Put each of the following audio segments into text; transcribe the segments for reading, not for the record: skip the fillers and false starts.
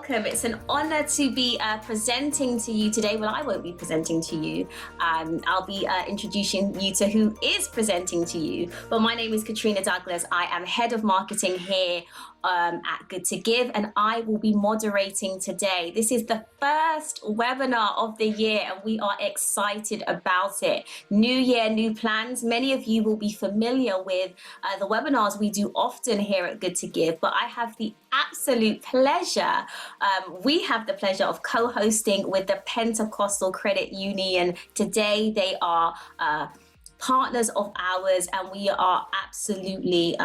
welcome. It's an honor to be presenting to you today. Well, I won't be presenting to you. I'll be introducing you to who is presenting to you. But my name is Katrina Douglas. I am head of marketing here at GoodtoGive, and I will be moderating today. This is the first webinar of the year, and we are excited about it. New year, new plans. Many of you will be familiar with the webinars we do often here at GoodtoGive, but I have the absolute pleasure, we have the pleasure of co-hosting with the Pentecostal Credit Union. Today, they are partners of ours, and we are absolutely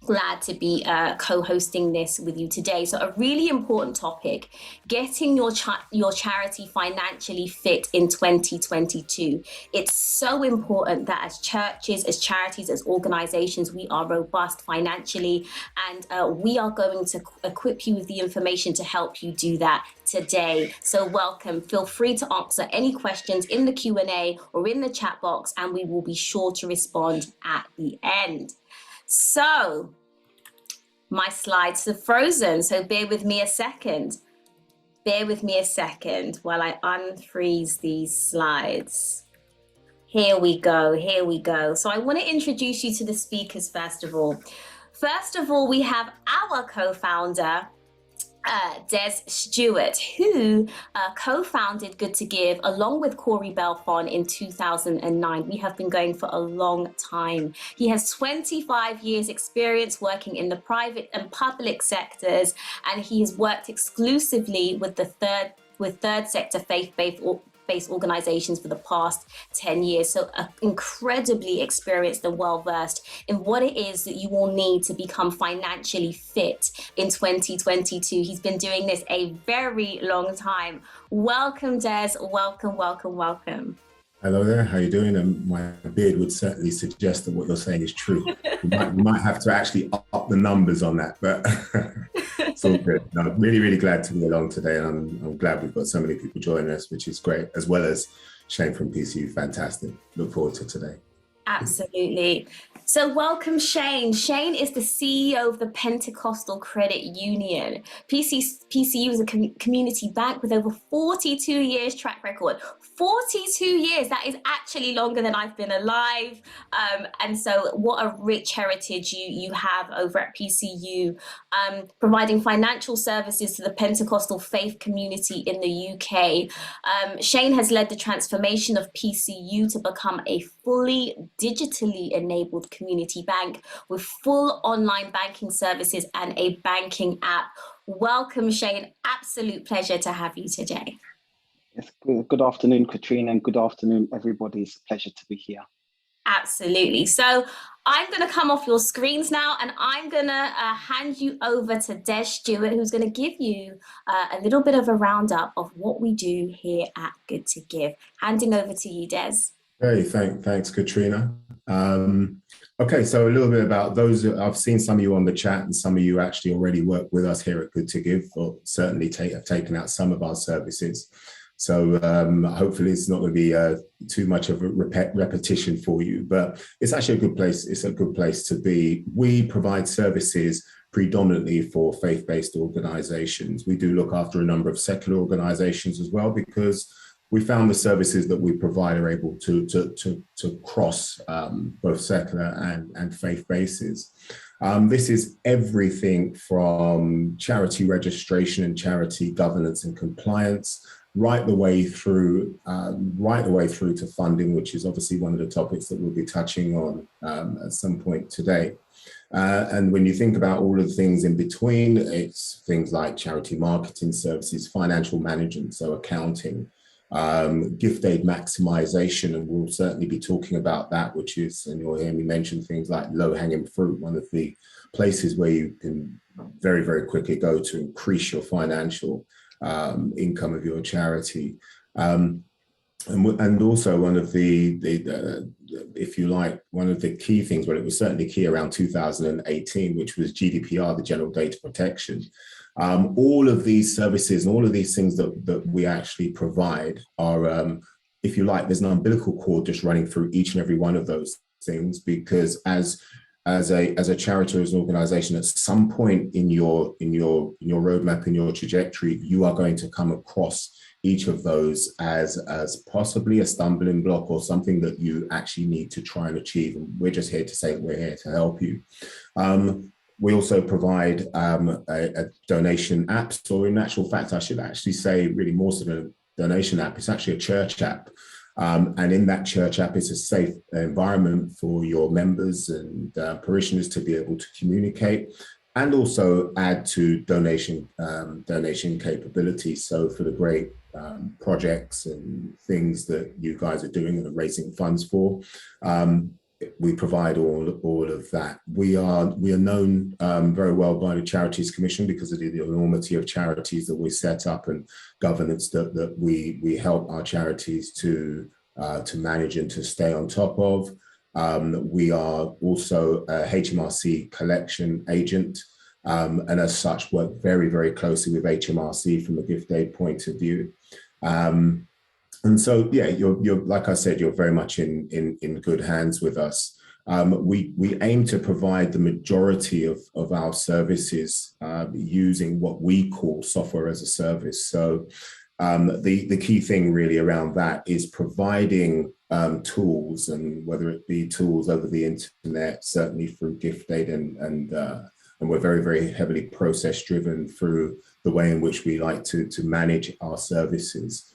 glad to be co-hosting this with you today. So a really important topic, getting your charity financially fit in 2022. It's so important that as churches, as charities, as organizations, we are robust financially, and we are going to equip you with the information to help you do that today. So welcome. Feel free to answer any questions in the Q&A or in the chat box, and we will be sure to respond at the end. So my slides are frozen, so bear with me a second. Bear with me a second while I unfreeze these slides. Here we go, here we go. So I want to introduce you to the speakers first of all. First of all, we have our co-founder, Des Stewart, who co-founded GoodtoGive along with Corey Belfon in 2009. We have been going for a long time. He has 25 years experience working in the private and public sectors, and he has worked exclusively with third sector faith-based organizations for the past 10 years. So incredibly experienced and well-versed in what it is that you will need to become financially fit in 2022. He's been doing this a very long time. Welcome, Des. Welcome, welcome, welcome. Hello there, how are you doing? And my beard would certainly suggest that what you're saying is true. We might have to actually up the numbers on that, but it's all good. No, really, really glad to be along today, and I'm glad we've got so many people joining us, which is great, as well as Shane from PCU. Fantastic. Look forward to today. Absolutely. So welcome, Shane. Shane is the CEO of the Pentecostal Credit Union. PCU is a community bank with over 42 years track record. 42 years, that is actually longer than I've been alive. And so what a rich heritage you have over at PCU, providing financial services to the Pentecostal faith community in the UK. Shane has led the transformation of PCU to become a fully digitally enabled community bank with full online banking services and a banking app. Welcome, Shane. Absolute pleasure to have you today. Yes, good afternoon, Katrina, and good afternoon, everybody. It's a pleasure to be here. Absolutely. So I'm going to come off your screens now, and I'm going to hand you over to Des Stewart, who's going to give you a little bit of a roundup of what we do here at GoodtoGive. Handing over to you, Des. Hey, thanks, Katrina. Okay, so a little bit about those. I've seen some of you on the chat, and some of you actually already work with us here at GoodtoGive, or certainly have taken out some of our services. So hopefully it's not going to be too much of a repetition for you, but it's actually a good place. It's a good place to be. We provide services predominantly for faith-based organizations. We do look after a number of secular organizations as well, because we found the services that we provide are able to cross both secular and faith bases. This is everything from charity registration and charity governance and compliance, right the way through to funding, which is obviously one of the topics that we'll be touching on at some point today. And when you think about all of the things in between, it's things like charity marketing services, financial management, so accounting, gift aid maximisation, and we'll certainly be talking about that, which is, and you'll hear me mention things like low-hanging fruit, one of the places where you can very, very quickly go to increase your financial income of your charity. And also one of the if you like, one of the key things, well, it was certainly key around 2018, which was GDPR, the General Data Protection. All of these services and all of these things that we actually provide are, if you like, there's an umbilical cord just running through each and every one of those things, because as as a charity or as an organization, at some point in your roadmap, in your trajectory, you are going to come across each of those as possibly a stumbling block or something that you actually need to try and achieve. And we're just here to say that we're here to help you. We also provide a donation app. So in actual fact, I should actually say really more than a donation app, it's actually a church app. And in that church app, it's a safe environment for your members and parishioners to be able to communicate and also add to donation capabilities. So for the great projects and things that you guys are doing and are raising funds for, we provide all of that. We are known very well by the Charities Commission because of the enormity of charities that we set up and governance that we help our charities to manage and to stay on top of. We are also a HMRC collection agent, and as such work very, very closely with HMRC from a gift aid point of view. And so, yeah, you're like I said, you're very much in good hands with us. We aim to provide the majority of our services using what we call software as a service. So the key thing really around that is providing tools, and whether it be tools over the internet, certainly through gift aid, and we're very, very heavily process driven through the way in which we like to manage our services.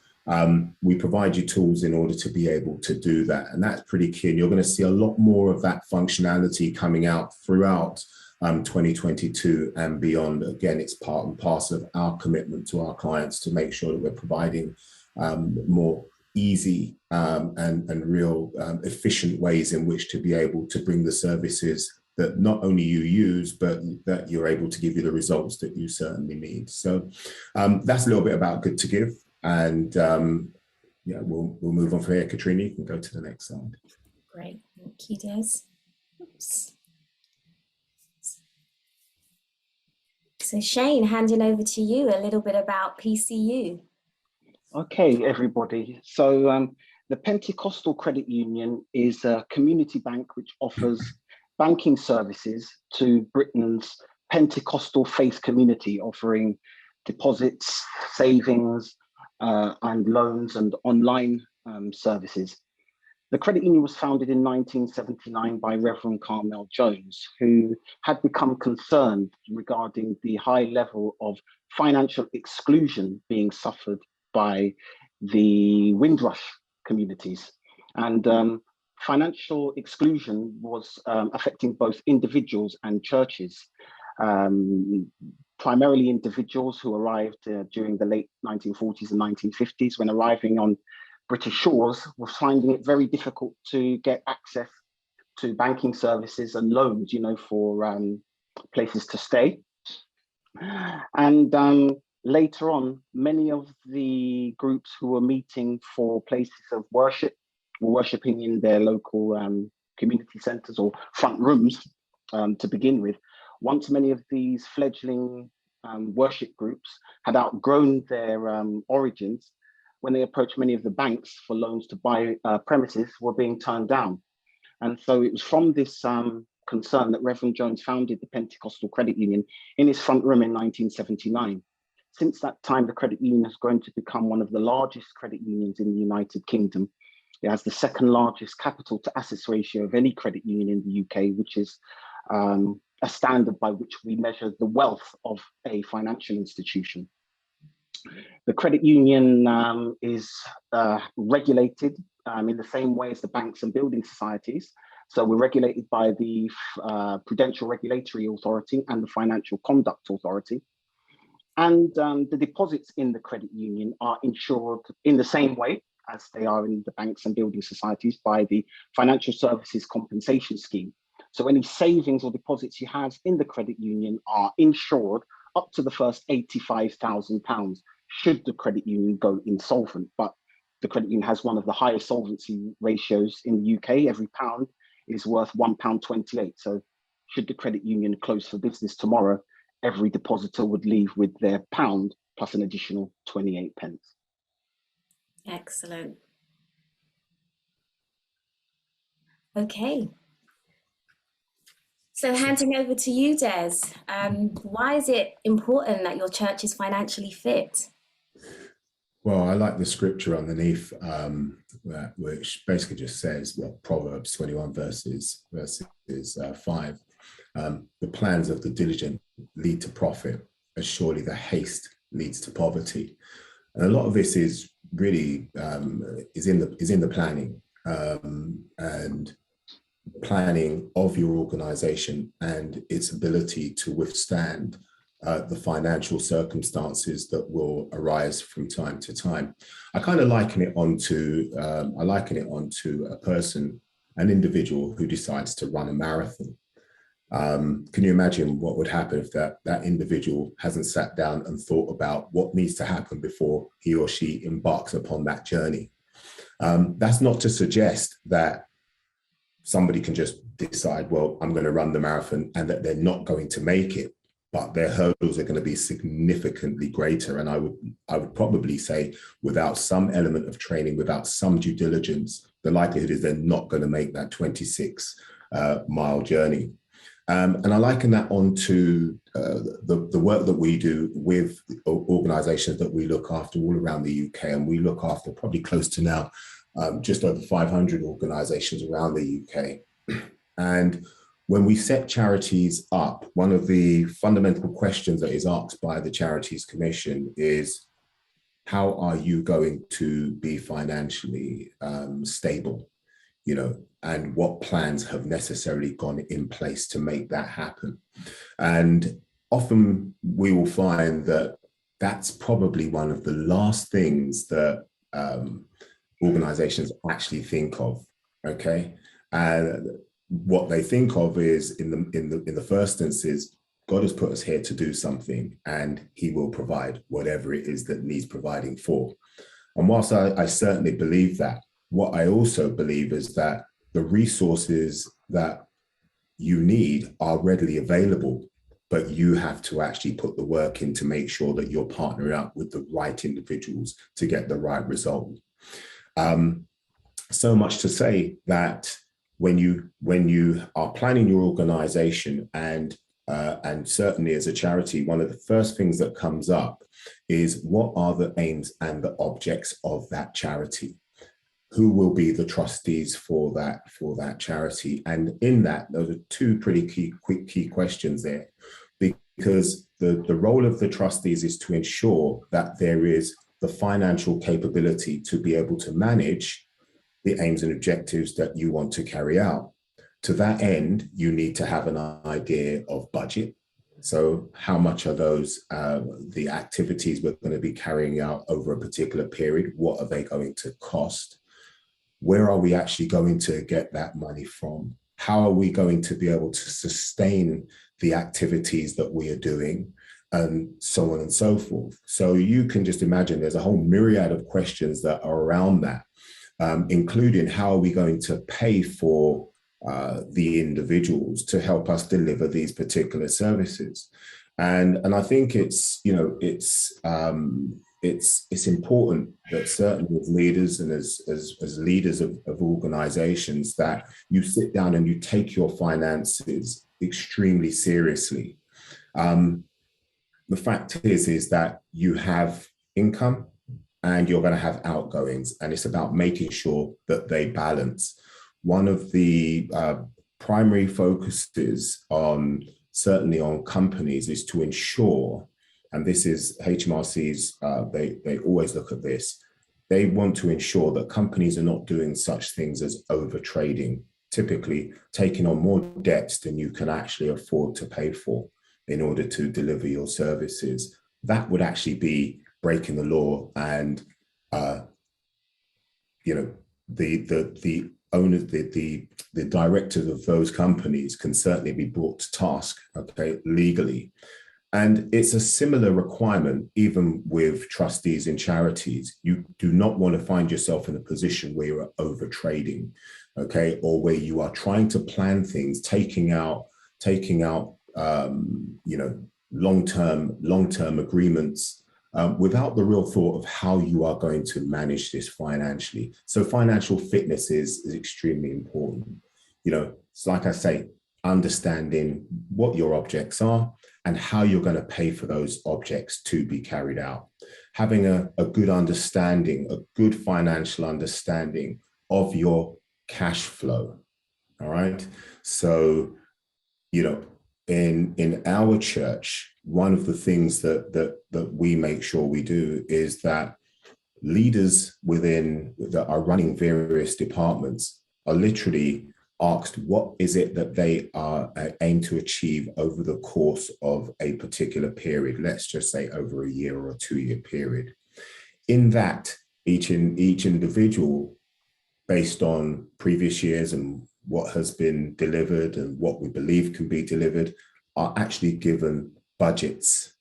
We provide you tools in order to be able to do that. And that's pretty key. And you're going to see a lot more of that functionality coming out throughout 2022 and beyond. Again, it's part and parcel of our commitment to our clients to make sure that we're providing more easy and real efficient ways in which to be able to bring the services that not only you use, but that you're able to give you the results that you certainly need. So that's a little bit about GoodtoGive. And yeah, we'll move on from here. Katrina, you can go to the next slide. Great, thank you, Des. Oops. So Shane, handing over to you a little bit about PCU. Okay, everybody. So the Pentecostal Credit Union is a community bank which offers banking services to Britain's Pentecostal faith community, offering deposits, savings, and loans and online services. The credit union was founded in 1979 by Reverend Carmel Jones, who had become concerned regarding the high level of financial exclusion being suffered by the Windrush communities. And financial exclusion was affecting both individuals and churches. Primarily individuals who arrived during the late 1940s and 1950s, when arriving on British shores, were finding it very difficult to get access to banking services and loans, for places to stay. And later on, many of the groups who were meeting for places of worship were worshipping in their local community centres or front rooms to begin with. Once many of these fledgling worship groups had outgrown their origins, when they approached many of the banks for loans to buy premises, were being turned down. And so it was from this concern that Reverend Jones founded the Pentecostal Credit Union in his front room in 1979. Since that time, the credit union has grown to become one of the largest credit unions in the United Kingdom. It has the second largest capital to assets ratio of any credit union in the UK, which is a standard by which we measure the wealth of a financial institution. The credit union is regulated in the same way as the banks and building societies. So we're regulated by the Prudential Regulatory Authority and the Financial Conduct Authority. And the deposits in the credit union are insured in the same way as they are in the banks and building societies by the Financial Services Compensation Scheme. So any savings or deposits you have in the credit union are insured up to the first £85,000 should the credit union go insolvent. But the credit union has one of the highest solvency ratios in the UK. Every pound is worth £1.28. So should the credit union close for business tomorrow, every depositor would leave with their pound plus an additional 28 pence. Excellent. Okay. So handing over to you, Des. Why is it important that your church is financially fit? Well, I like the scripture underneath, which basically just says, well, Proverbs 21 verses 5. The plans of the diligent lead to profit, as surely the haste leads to poverty. And a lot of this is really is in the planning and planning of your organization and its ability to withstand the financial circumstances that will arise from time to time. I kind of liken it onto a person, an individual who decides to run a marathon. Can you imagine what would happen if that individual hasn't sat down and thought about what needs to happen before he or she embarks upon that journey? That's not to suggest that somebody can just decide, well, I'm going to run the marathon, and that they're not going to make it, but their hurdles are going to be significantly greater. And I would probably say, without some element of training, without some due diligence, the likelihood is they're not going to make that 26-mile journey. And I liken that onto the work that we do with organizations that we look after all around the UK. And we look after probably close to now just over 500 organizations around the UK. And when we set charities up, one of the fundamental questions that is asked by the Charities Commission is, how are you going to be financially stable? You know, and what plans have necessarily gone in place to make that happen? And often we will find that that's probably one of the last things that organizations actually think of. Okay, and what they think of is, in the first instance, God has put us here to do something, and He will provide whatever it is that needs providing for. And whilst I certainly believe that, what I also believe is that the resources that you need are readily available, but you have to actually put the work in to make sure that you're partnering up with the right individuals to get the right result. So much to say that when you are planning your organization, and certainly as a charity, one of the first things that comes up is, what are the aims and the objects of that charity? Who will be the trustees for that charity? And in that, those are two pretty key questions there, because the role of the trustees is to ensure that there is the financial capability to be able to manage the aims and objectives that you want to carry out. To that end, you need to have an idea of budget. So how much are those the activities we're going to be carrying out over a particular period? What are they going to cost? Where are we actually going to get that money from? How are we going to be able to sustain the activities that we are doing, and so on and so forth? So you can just imagine there's a whole myriad of questions that are around that, including how are we going to pay for the individuals to help us deliver these particular services. And I think it's important that certainly as leaders and as leaders of organizations, that you sit down and you take your finances extremely seriously. The fact is that you have income and you're going to have outgoings, and it's about making sure that they balance. One of the primary focuses certainly on companies is to ensure, and this is HMRC's, they always look at this, they want to ensure that companies are not doing such things as over trading, typically taking on more debts than you can actually afford to pay for in order to deliver your services. That would actually be breaking the law, and the owners, the directors of those companies can certainly be brought to task, okay, legally. And it's a similar requirement even with trustees in charities. You do not want to find yourself in a position where you're over trading, okay, or where you are trying to plan things, taking out long-term agreements without the real thought of how you are going to manage this financially. So financial fitness is extremely important. You know, it's like I say, understanding what your objects are and how you're going to pay for those objects to be carried out. Having a good understanding, a good financial understanding of your cash flow. All right. So, you know, in our church, one of the things that we make sure we do is that leaders that are running various departments are literally asked what is it that they are aim to achieve over the course of a particular period. Let's just say over a year or a 2-year period. In that, each individual, based on previous years and what has been delivered and what we believe can be delivered, are actually given budgets.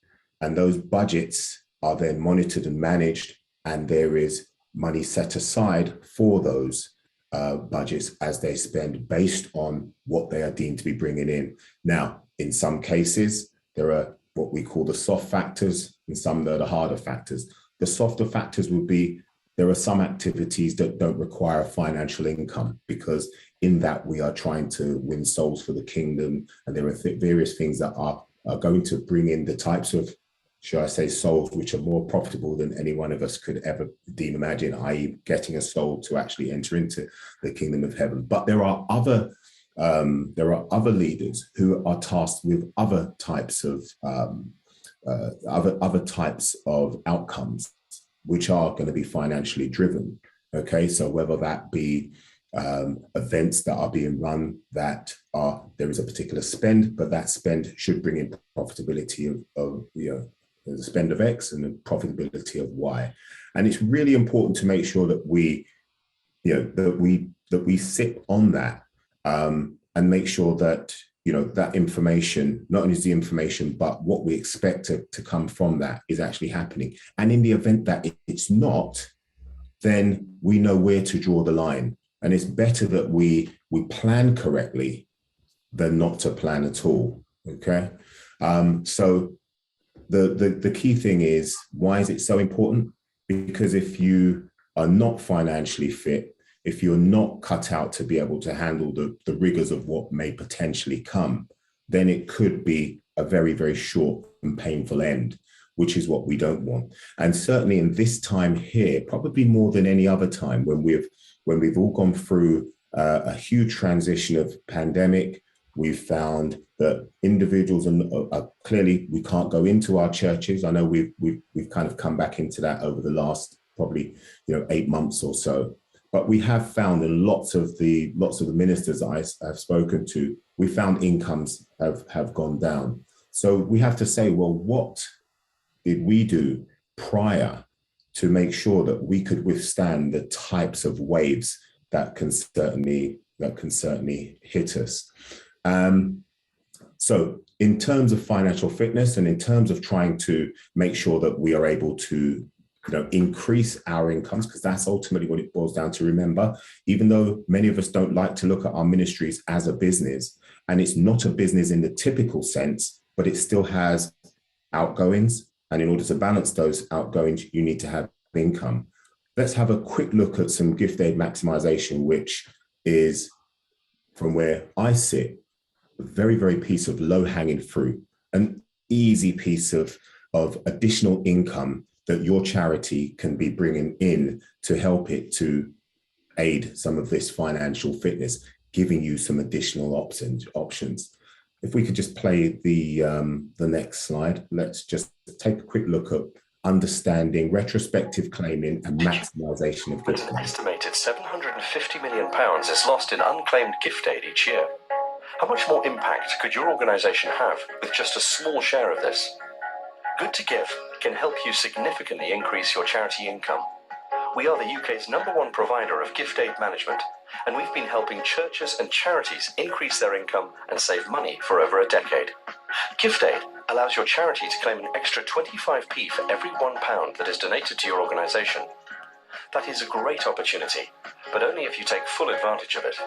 And those budgets are then monitored and managed, and there is money set aside for those budgets as they spend based on what they are deemed to be bringing in. Now, in some cases, there are what we call the soft factors, and some that are the harder factors. The softer factors would be there are some activities that don't require financial income, because in that we are trying to win souls for the kingdom, and there are various things that are going to bring in the types of, should I say, souls which are more profitable than any one of us could ever imagine, i.e. getting a soul to actually enter into the kingdom of heaven. But there are other leaders who are tasked with other types of other types of outcomes, which are going to be financially driven. Okay, so whether that be events that are being run that there is a particular spend, but that spend should bring in profitability of the spend of X and the profitability of Y. And it's really important to make sure that we sit on that and make sure that that information, not only is the information, but what we expect to come from that is actually happening. And in the event that it's not, then we know where to draw the line. And it's better that we plan correctly than not to plan at all. Okay. So the key thing is, why is it so important? Because if you are not financially fit, if you're not cut out to be able to handle the rigors of what may potentially come, then it could be a very, very short and painful end, which is what we don't want. And certainly in this time here, probably more than any other time, when we've all gone through a huge transition of pandemic, we've found that individuals are clearly, we can't go into our churches. I know we've kind of come back into that over the last probably 8 months or so. But we have found in lots of the ministers that I've spoken to, we found incomes have gone down. So we have to say, well, what did we do prior to make sure that we could withstand the types of waves that can certainly hit us? So in terms of financial fitness and in terms of trying to make sure that we are able to increase our incomes, because that's ultimately what it boils down to. Remember, even though many of us don't like to look at our ministries as a business, and it's not a business in the typical sense, but it still has outgoings. And in order to balance those outgoings, you need to have income. Let's have a quick look at some gift aid maximization, which is, from where I sit, a very, very piece of low-hanging fruit, an easy piece of additional income that your charity can be bringing in to help it to aid some of this financial fitness, giving you some additional options. If we could just play the next slide, let's just take a quick look at understanding retrospective claiming and maximisation of gift aid. An estimated £750 million is lost in unclaimed gift aid each year. How much more impact could your organisation have with just a small share of this? GoodtoGive can help you significantly increase your charity income. We are the UK's #1 provider of gift aid management, and we've been helping churches and charities increase their income and save money for over a decade. Gift aid allows your charity to claim an extra 25p for every £1 that is donated to your organisation. That is a great opportunity, but only if you take full advantage of it.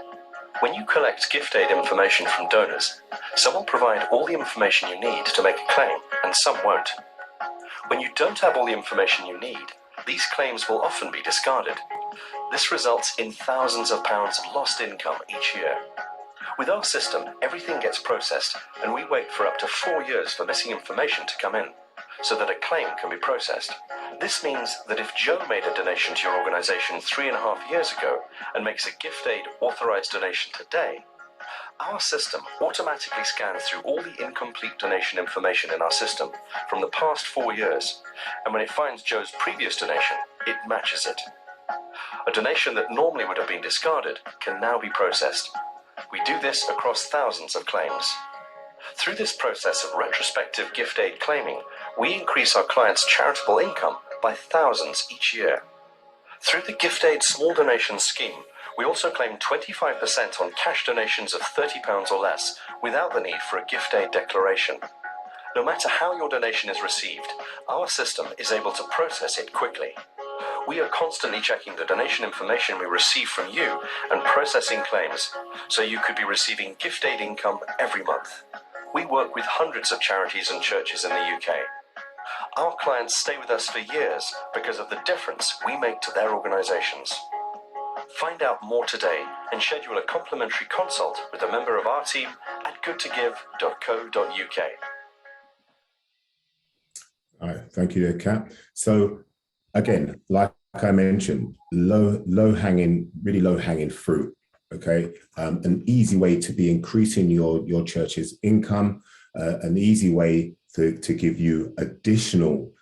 When you collect gift aid information from donors, some will provide all the information you need to make a claim, and some won't. When you don't have all the information you need, these claims will often be discarded. This results in thousands of pounds of lost income each year. With our system, everything gets processed, and we wait for up to 4 years for missing information to come in, so that a claim can be processed. This means that if Joe made a donation to your organisation 3.5 years ago and makes a gift aid authorised donation today, our system automatically scans through all the incomplete donation information in our system from the past 4 years, and when it finds Joe's previous donation, it matches it. A donation that normally would have been discarded can now be processed. We do this across thousands of claims. Through this process of retrospective gift aid claiming, we increase our clients' charitable income by thousands each year. Through the gift aid small donations scheme, we also claim 25% on cash donations of £30 or less without the need for a gift aid declaration. No matter how your donation is received, our system is able to process it quickly. We are constantly checking the donation information we receive from you and processing claims, so you could be receiving gift aid income every month. We work with hundreds of charities and churches in the UK. Our clients stay with us for years because of the difference we make to their organisations. Find out more today and schedule a complimentary consult with a member of our team at goodtogive.co.uk. All right, thank you there, Kat. So again, like I mentioned, really low hanging fruit. Okay, an easy way to be increasing your church's income, an easy way to give you additional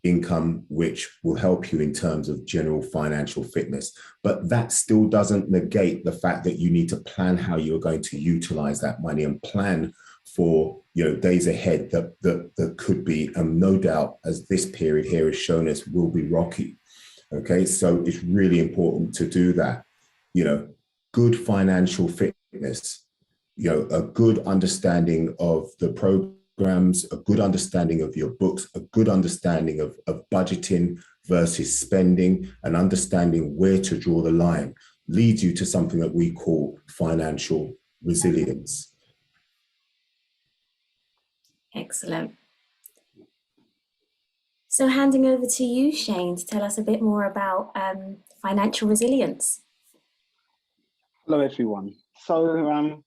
income, which will help you in terms of general financial fitness. But that still doesn't negate the fact that you need to plan how you're going to utilize that money and plan for days ahead that could be, no doubt, as this period here has shown us, will be rocky. Okay, so it's really important to do that. Good financial fitness, a good understanding of the programs, a good understanding of your books, a good understanding of budgeting versus spending, and understanding where to draw the line leads you to something that we call financial resilience. Excellent. So handing over to you, Shane, to tell us a bit more about financial resilience. Hello, everyone. So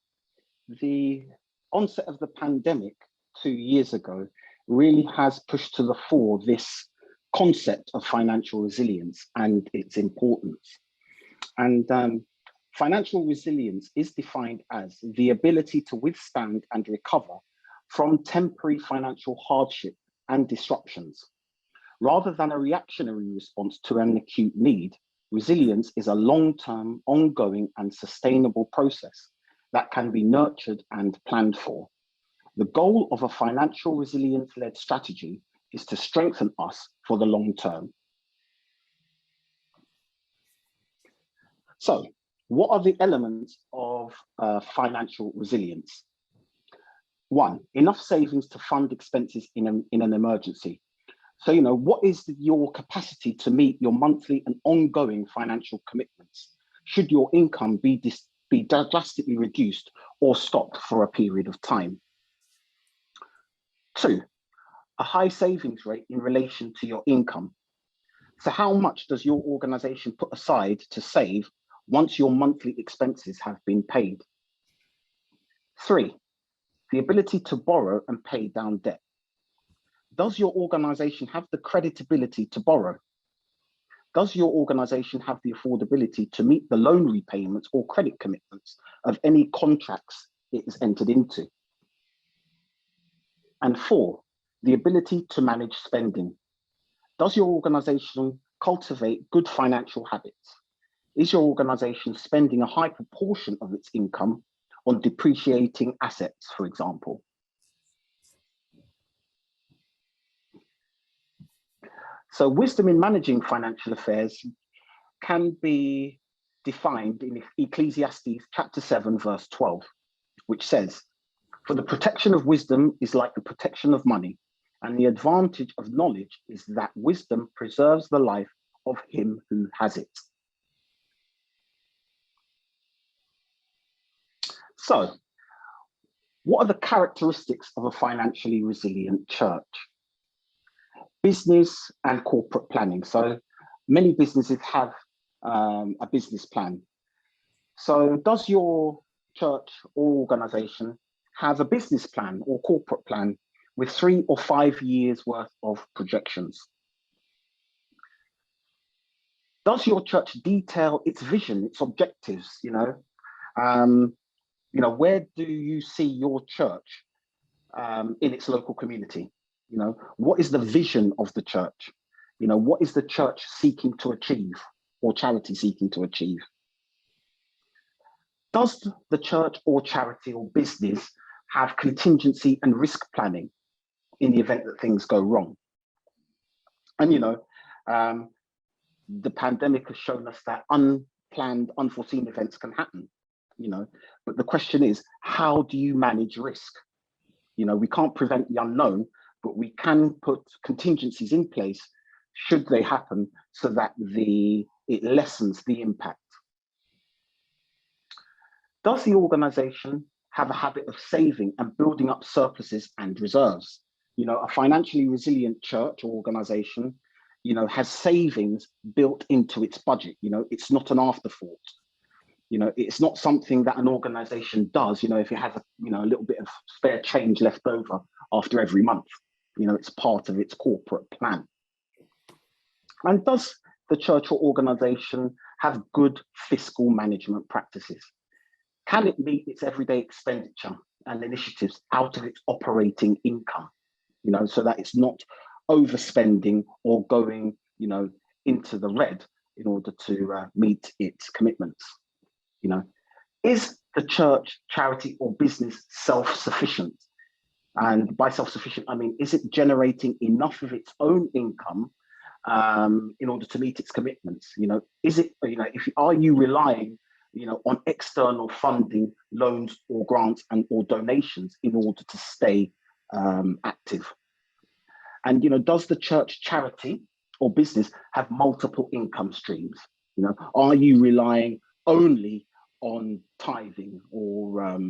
the onset of the pandemic 2 years ago really has pushed to the fore this concept of financial resilience and its importance. And financial resilience is defined as the ability to withstand and recover from temporary financial hardship and disruptions. Rather than a reactionary response to an acute need, resilience is a long-term, ongoing, and sustainable process that can be nurtured and planned for. The goal of a financial resilience-led strategy is to strengthen us for the long term. So, what are the elements of financial resilience? 1, enough savings to fund expenses in an emergency. So, what is your capacity to meet your monthly and ongoing financial commitments should your income be drastically reduced or stopped for a period of time? 2, a high savings rate in relation to your income. So how much does your organization put aside to save once your monthly expenses have been paid? 3, the ability to borrow and pay down debt. Does your organization have the creditability to borrow? Does your organization have the affordability to meet the loan repayments or credit commitments of any contracts it has entered into? And 4, the ability to manage spending. Does your organization cultivate good financial habits? Is your organization spending a high proportion of its income on depreciating assets, for example? So wisdom in managing financial affairs can be defined in Ecclesiastes chapter 7, verse 12, which says, "For the protection of wisdom is like the protection of money, and the advantage of knowledge is that wisdom preserves the life of him who has it." So, what are the characteristics of a financially resilient church? Business and corporate planning. So many businesses have a business plan. So does your church or organization have a business plan or corporate plan with 3 or 5 years worth of projections? Does your church detail its vision, its objectives? Where do you see your church in its local community? What is the vision of the church? What is the church seeking to achieve, or charity seeking to achieve? Does the church or charity or business have contingency and risk planning in the event that things go wrong? And the pandemic has shown us that unplanned, unforeseen events can happen, but the question is, how do you manage risk? We can't prevent the unknown, but we can put contingencies in place should they happen so that it lessens the impact. Does the organization have a habit of saving and building up surpluses and reserves? A financially resilient church or organization has savings built into its budget. It's not an afterthought. It's not something that an organization does, if it has a little bit of spare change left over after every month. It's part of its corporate plan. And does the church or organization have good fiscal management practices? Can it meet its everyday expenditure and initiatives out of its operating income, so that it's not overspending or going, into the red in order to meet its commitments? Is the church, charity, or business self-sufficient? And by self-sufficient, I mean, is it generating enough of its own income in order to meet its commitments? Is it, are you relying, on external funding, loans or grants or donations in order to stay active? And, does the church, charity, or business have multiple income streams? Are you relying only on tithing or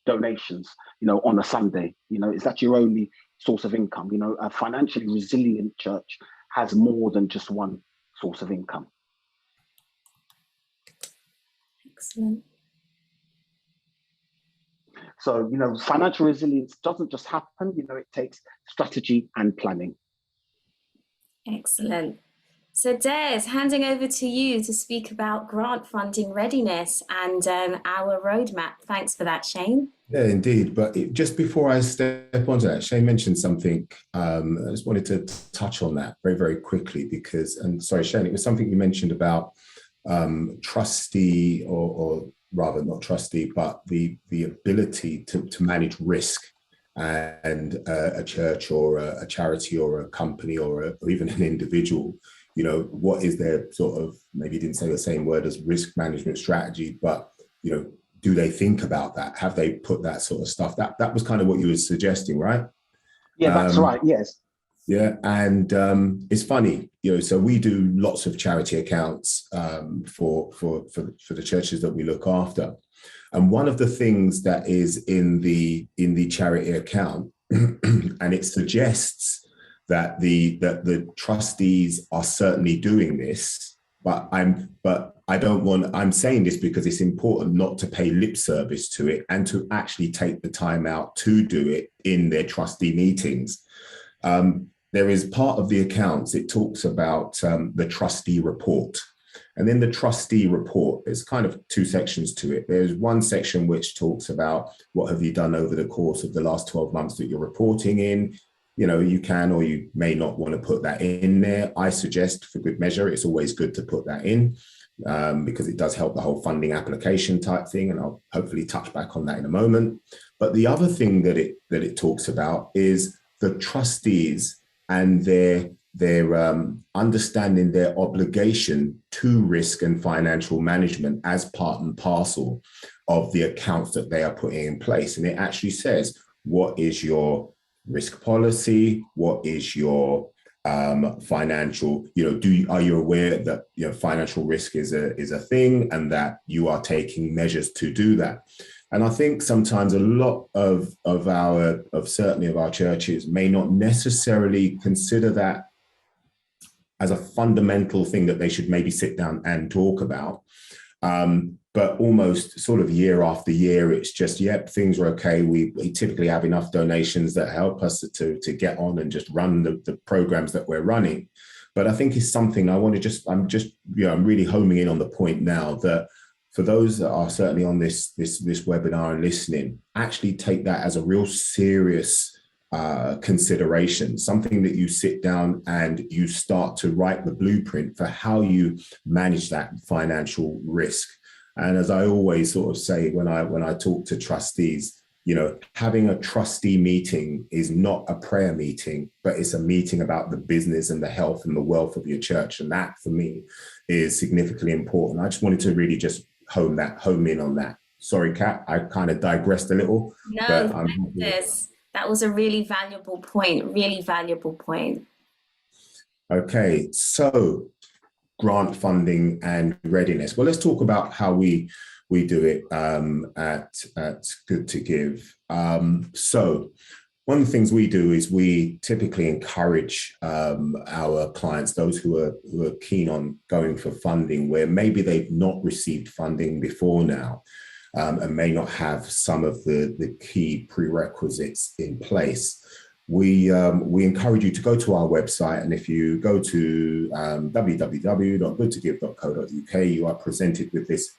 donations, on a Sunday? Is that your only source of income? A financially resilient church has more than just one source of income. Excellent. So, financial resilience doesn't just happen, it takes strategy and planning. Excellent. So Des, handing over to you to speak about grant funding readiness and our roadmap. Thanks for that, Shane. Yeah, indeed. But just before I step onto that, Shane mentioned something. I just wanted to touch on that very, very quickly because, and sorry, Shane, it was something you mentioned about trustee or rather not trustee, but the ability to manage risk. And a church or a charity or a company or even an individual, what is their sort of, maybe you didn't say the same word as risk management strategy, but, do they think about that? Have they put that sort of stuff? That was kind of what you were suggesting, right? Yeah, that's right. Yes. Yeah. And it's funny, so we do lots of charity accounts for the churches that we look after. And one of the things that is in the charity account, and it suggests that the trustees are certainly doing this, but I'm saying this because it's important not to pay lip service to it and to actually take the time out to do it in their trustee meetings. There is part of the accounts, it talks about the trustee report. And then the trustee report, there's kind of two sections to it. There's one section which talks about what have you done over the course of the last 12 months that you're reporting in. You can or you may not want to put that in there. I suggest for good measure, it's always good to put that in because it does help the whole funding application type thing. And I'll hopefully touch back on that in a moment. But the other thing that it talks about is the trustees and their understanding their obligation to risk and financial management as part and parcel of the accounts that they are putting in place. And it actually says, what is your risk policy? What is your financial, are you aware that financial risk is a thing and that you are taking measures to do that? And I think sometimes a lot of certainly of our churches may not necessarily consider that as a fundamental thing that they should maybe sit down and talk about. But almost sort of year after year, it's just, yep, things are okay. We typically have enough donations that help us to get on and just run the programs that we're running. But I think it's something I'm really homing in on the point now that for those that are certainly on this webinar and listening, actually take that as a real serious consideration, something that you sit down and you start to write the blueprint for how you manage that financial risk. And as I always sort of say when I talk to trustees, having a trustee meeting is not a prayer meeting, but it's a meeting about the business and the health and the wealth of your church. And that for me is significantly important. I just wanted to really just home in on that. Sorry, Kat, I kind of digressed a little. No, that was a really valuable point, Okay, so grant funding and readiness. Well, let's talk about how we do it at GoodtoGive. So one of the things we do is we typically encourage our clients, those who are keen on going for funding, where maybe they've not received funding before now, and may not have some of the key prerequisites in place. We encourage you to go to our website, and if you go to www.goodtogive.co.uk, you are presented with this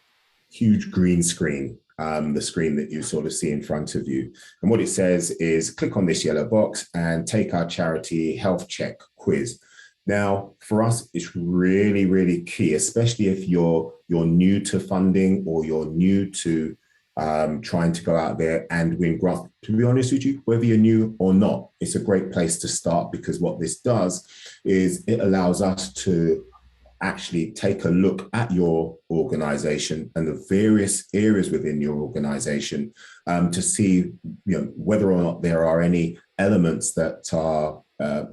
huge green screen, the screen that you sort of see in front of you. And what it says is click on this yellow box and take our charity health check quiz. Now, for us, it's really, really key, especially if you're new to funding or you're new to trying to go out there and win grants. To be honest with you, whether you're new or not, it's a great place to start, because what this does is it allows us to actually take a look at your organization and the various areas within your organization to see whether or not there are any elements that are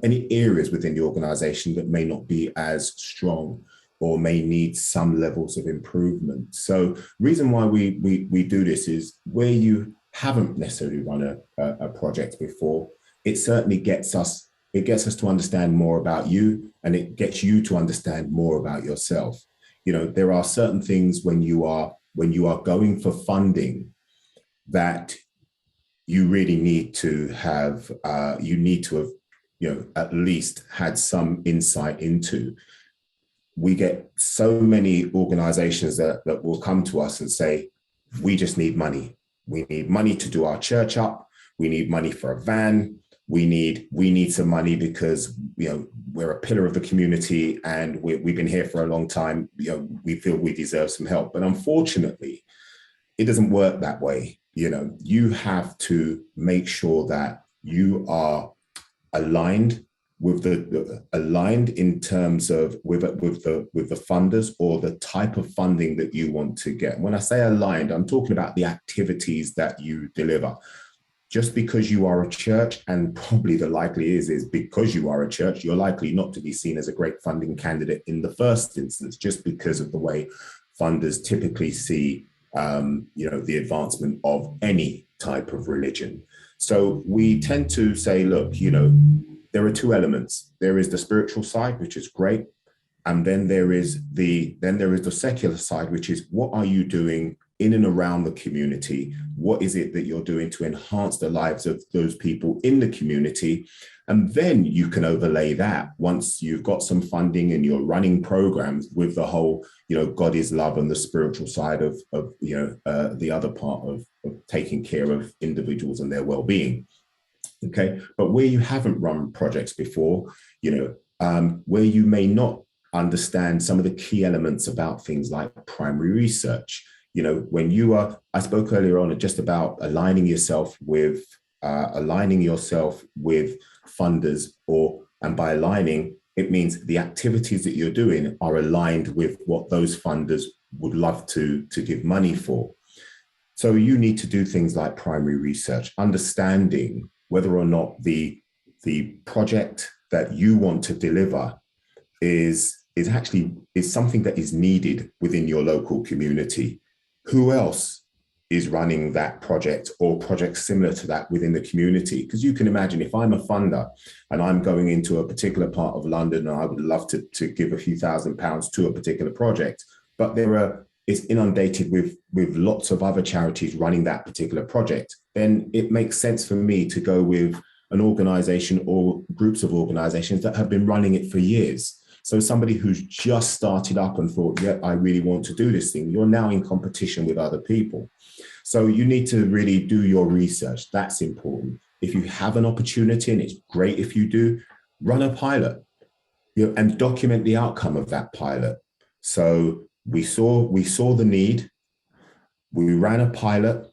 any areas within the organization that may not be as strong or may need some levels of improvement. So reason why we do this is where you haven't necessarily run a project before, it certainly gets us to understand more about you, and it gets you to understand more about yourself. There are certain things when you are going for funding that you really need to have, at least had some insight into. We get so many organizations that will come to us and say, we just need money. We need money to do our church up. We need money for a van. We need some money because we're a pillar of the community and we've been here for a long time. We feel we deserve some help. But unfortunately, it doesn't work that way. You have to make sure that you are aligned aligned in terms of with the funders or the type of funding that you want to get. When I say aligned, I'm talking about the activities that you deliver. Just because you are a church, and probably the likely is because you are a church, you're likely not to be seen as a great funding candidate in the first instance, just because of the way funders typically see the advancement of any type of religion. So we tend to say, look, there are two elements. There is the spiritual side, which is great. And then there is the secular side, which is what are you doing in and around the community? What is it that you're doing to enhance the lives of those people in the community? And then you can overlay that once you've got some funding and you're running programs with the whole, God is love and the spiritual side of the other part of taking care of individuals and their well-being. Okay, but where you haven't run projects before, where you may not understand some of the key elements about things like primary research, I spoke earlier on just about aligning yourself with funders, and by aligning, it means the activities that you're doing are aligned with what those funders would love to give money for. So you need to do things like primary research, understanding whether or not the project that you want to deliver is something that is needed within your local community. Who else is running that project or projects similar to that within the community? Because you can imagine, if I'm a funder and I'm going into a particular part of London and I would love to give a few £1,000s to a particular project, but there are is inundated with lots of other charities running that particular project, then it makes sense for me to go with an organization or groups of organizations that have been running it for years. So somebody who's just started up and thought, yeah, I really want to do this thing, you're now in competition with other people. So you need to really do your research. That's important. If you have an opportunity, and it's great if you do, run a pilot, and document the outcome of that pilot. So we saw the need, we ran a pilot,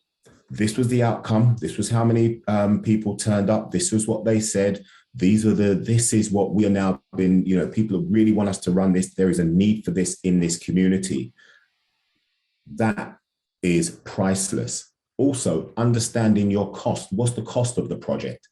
this was the outcome, this was how many people turned up, this was what they said, this is what we are now been, people really want us to run this, there is a need for this in this community. That is priceless. Also, understanding your cost. What's the cost of the project?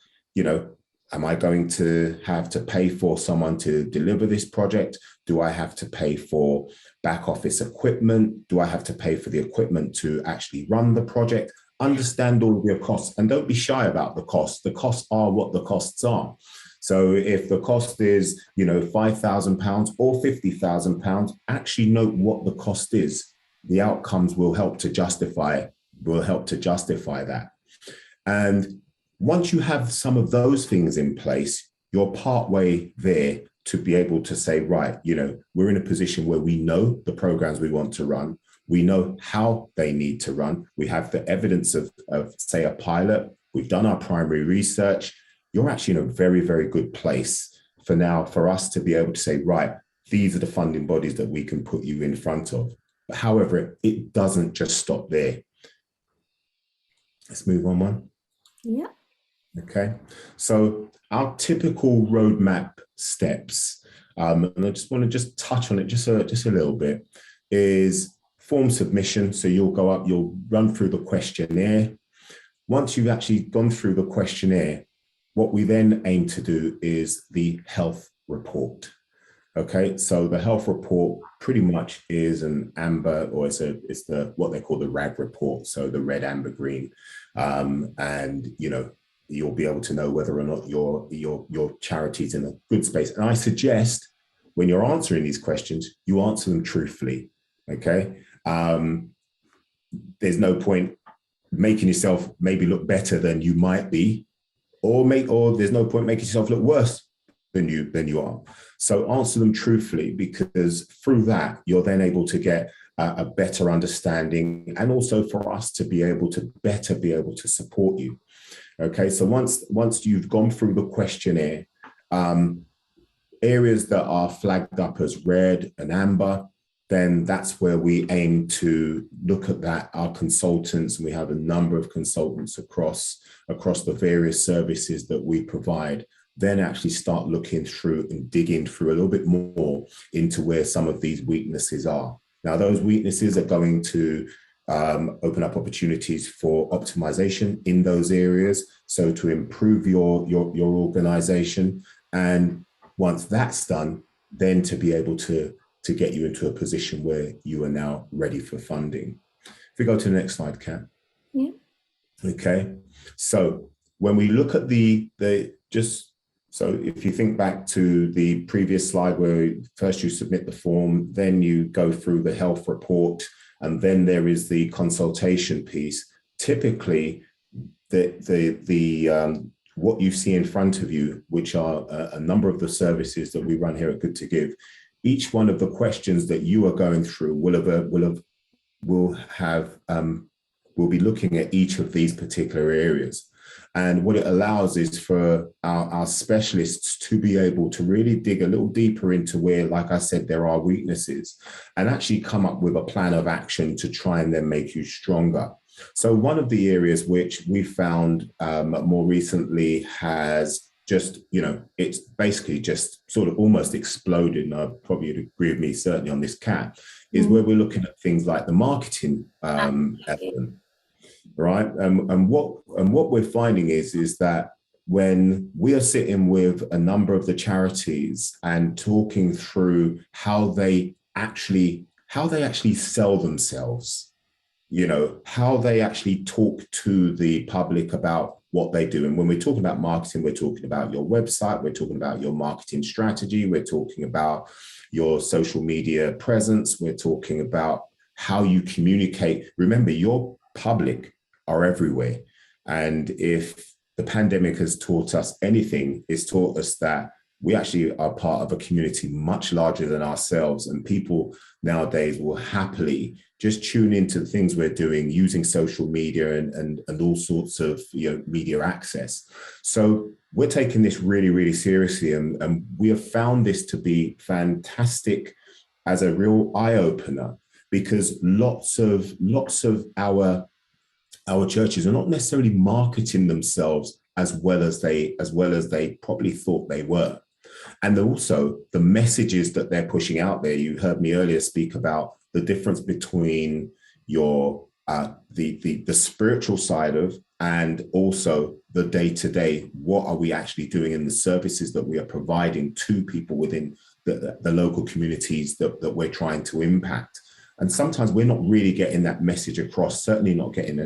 Am I going to have to pay for someone to deliver this project? Do I have to pay for back office equipment? Do I have to pay for the equipment to actually run the project? Understand all of your costs, and don't be shy about the costs. The costs are what the costs are. So if the cost is, £5,000 or £50,000, actually note what the cost is. The outcomes will help to justify that. And once you have some of those things in place, you're partway there to be able to say, right, we're in a position where we know the programs we want to run. We know how they need to run. We have the evidence of say, a pilot. We've done our primary research. You're actually in a very, very good place for us to be able to say, right, these are the funding bodies that we can put you in front of. But however, it doesn't just stop there. Let's move on one. Yeah. Okay, so our typical roadmap steps, and I just want to touch on it just a little bit, is form submission. So you'll go up, you'll run through the questionnaire. Once you've actually gone through the questionnaire, what we then aim to do is the health report. Okay, so the health report pretty much is an amber, or it's what they call the RAG report, so the red, amber, green, and you'll be able to know whether or not your charity's in a good space. And I suggest when you're answering these questions, you answer them truthfully. Okay, there's no point making yourself maybe look better than you might be, or there's no point making yourself look worse than you are. So answer them truthfully, because through that, you're then able to get a better understanding, and also for us to be able to better be able to support you. Okay, so once you've gone through the questionnaire, areas that are flagged up as red and amber, then that's where we aim to look at that. Our consultants, and we have a number of consultants across the various services that we provide, then actually start looking through and digging through a little bit more into where some of these weaknesses are. Now, those weaknesses are going to open up opportunities for optimization in those areas, so to improve your organization. And once that's done, then to be able to get you into a position where you are now ready for funding. If we go to the next slide, Kat. Yeah. Okay, so when we look at so if you think back to the previous slide where first you submit the form, then you go through the health report, and then there is the consultation piece. Typically, what you see in front of you, which are a number of the services that we run here at GoodtoGive, each one of the questions that you are going through will be looking at each of these particular areas. And what it allows is for our specialists to be able to really dig a little deeper into where, like I said, there are weaknesses, and actually come up with a plan of action to try and then make you stronger. So one of the areas which we found more recently has just, it's basically just sort of almost exploded, and I'd probably agree with me certainly on this, Kat, is where we're looking at things like the marketing element. Right, and what we're finding is that when we are sitting with a number of the charities and talking through how they actually sell themselves, how they actually talk to the public about what they do. And when we're talking about marketing, we're talking about your website, we're talking about your marketing strategy, we're talking about your social media presence, we're talking about how you communicate. Remember, your public are everywhere. And if the pandemic has taught us anything, it's taught us that we actually are part of a community much larger than ourselves. And people nowadays will happily just tune into the things we're doing using social media and all sorts of media access. So we're taking this really, really seriously. And we have found this to be fantastic as a real eye-opener, because lots of our churches are not necessarily marketing themselves as well as they probably thought they were. And also the messages that they're pushing out there. You heard me earlier speak about the difference between your the spiritual side of, and also the day-to-day. What are we actually doing in the services that we are providing to people within the local communities that we're trying to impact? And sometimes we're not really getting that message across, certainly not getting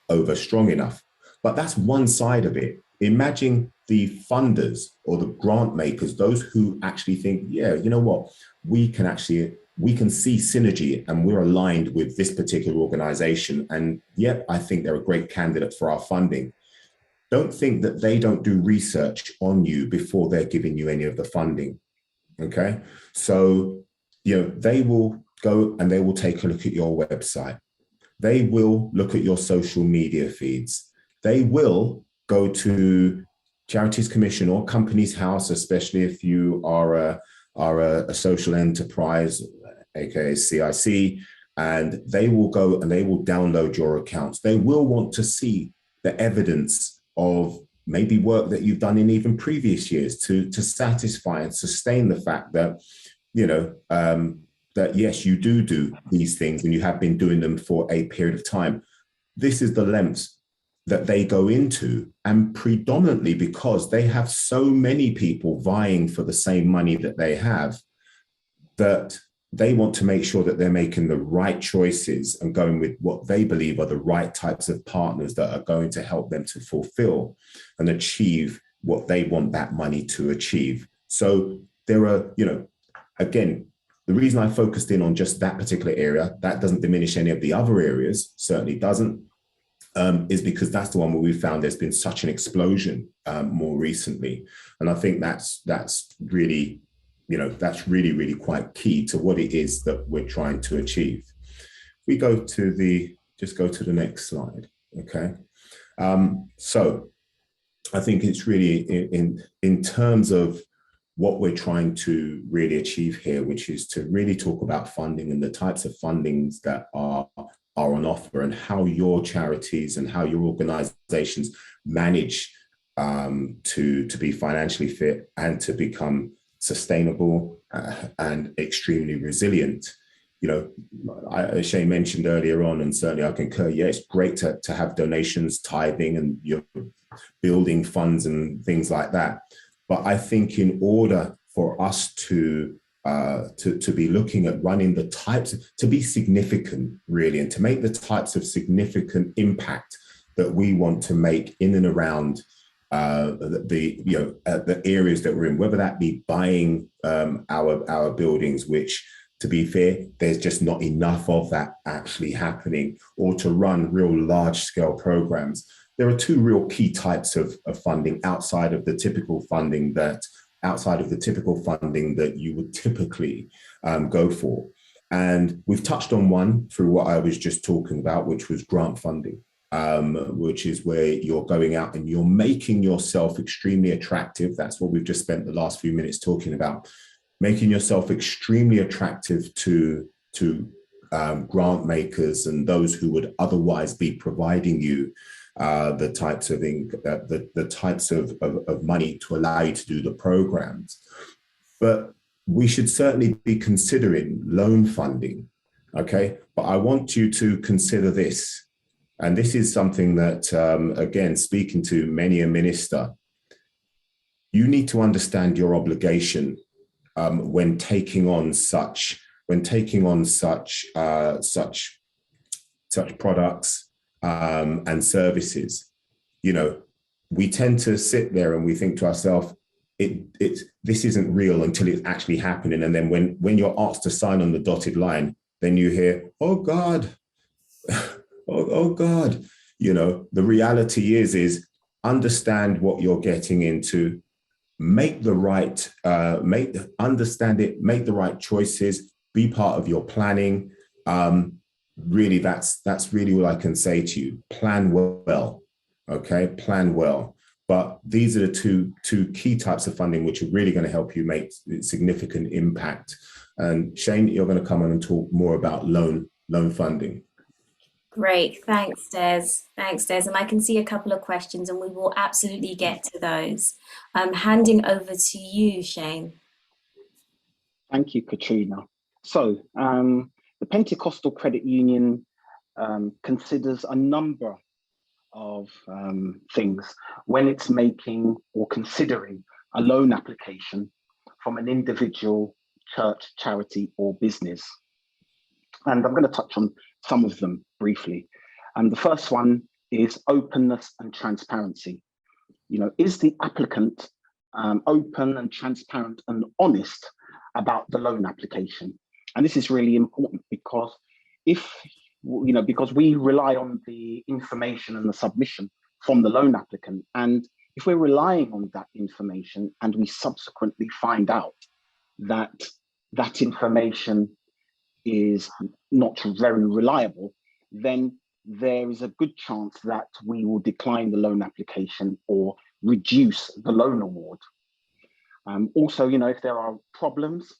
over strong enough. But that's one side of it. Imagine the funders or the grant makers, those who actually think, yeah, you know what, we can see synergy and we're aligned with this particular organization. And yep, I think they're a great candidate for our funding. Don't think that they don't do research on you before they're giving you any of the funding. Okay. So, they will go and they will take a look at your website. They will look at your social media feeds. They will go to Charities Commission or Companies House, especially if you are a social enterprise, aka CIC, and they will go and they will download your accounts. They will want to see the evidence of maybe work that you've done in even previous years to satisfy and sustain the fact that, that yes, you do these things and you have been doing them for a period of time. This is the lengths that they go into, and predominantly because they have so many people vying for the same money that they have, that they want to make sure that they're making the right choices and going with what they believe are the right types of partners that are going to help them to fulfill and achieve what they want that money to achieve. So there are, again, the reason I focused in on just that particular area, that doesn't diminish any of the other areas, certainly doesn't, is because that's the one where we found there's been such an explosion more recently. And I think that's really, that's really, really quite key to what it is that we're trying to achieve. We just go to the next slide, okay? So I think it's really in terms of what we're trying to really achieve here, which is to really talk about funding and the types of fundings that are on offer, and how your charities and how your organizations manage to be financially fit and to become sustainable and extremely resilient. As Shay mentioned earlier on, and certainly I concur, yeah, it's great to have donations, tithing, and you're building funds and things like that. But I think in order for us to be looking at running the types to be significant, really, and to make the types of significant impact that we want to make in and around the areas that we're in, whether that be buying our buildings, which, to be fair, there's just not enough of that actually happening, or to run real large scale programs. There are two real key types of funding outside of the typical funding that you would typically go for. And we've touched on one through what I was just talking about, which was grant funding, which is where you're going out and you're making yourself extremely attractive. That's what we've just spent the last few minutes talking about, making yourself extremely attractive to grant makers and those who would otherwise be providing you the types of money to allow you to do the programs. But we should certainly be considering loan funding, okay? But I want you to consider this, and this is something that, again, speaking to many a minister, you need to understand your obligation when taking on such products and services. We tend to sit there and we think to ourselves, this isn't real until it's actually happening. And then when you're asked to sign on the dotted line, then you hear, oh God, oh God. You know, the reality is understand what you're getting into, make the right, understand it, make the right choices, be part of your planning. Really, that's really all I can say to you. Plan well, okay? Plan well. But these are the two key types of funding which are really going to help you make significant impact. And Shane, you're going to come on and talk more about loan funding. Great, thanks, Des. Thanks, Des. And I can see a couple of questions, and we will absolutely get to those. Handing over to you, Shane. Thank you, Katrina. So the Pentecostal Credit Union considers a number of things when it's making or considering a loan application from an individual, church, charity, or business. And I'm going to touch on some of them briefly. And the first one is openness and transparency. You know, is the applicant open and transparent and honest about the loan application? And this is really important because because we rely on the information and the submission from the loan applicant. And if we're relying on that information and we subsequently find out that that information is not very reliable, then there is a good chance that we will decline the loan application or reduce the loan award. Also, you know, if there are problems,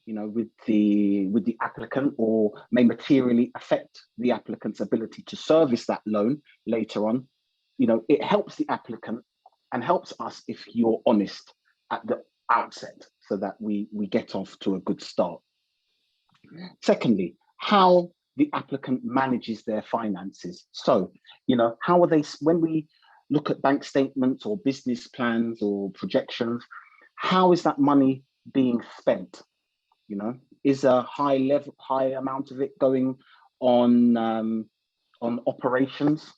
you know, with the applicant or may materially affect the applicant's ability to service that loan later on, you know, it helps the applicant and helps us if you're honest at the outset so that we get off to a good start. Secondly, how the applicant manages their finances. So, you know, how are they, when we look at bank statements or business plans or projections, how is that money being spent? You know, is a high amount of it going on operations?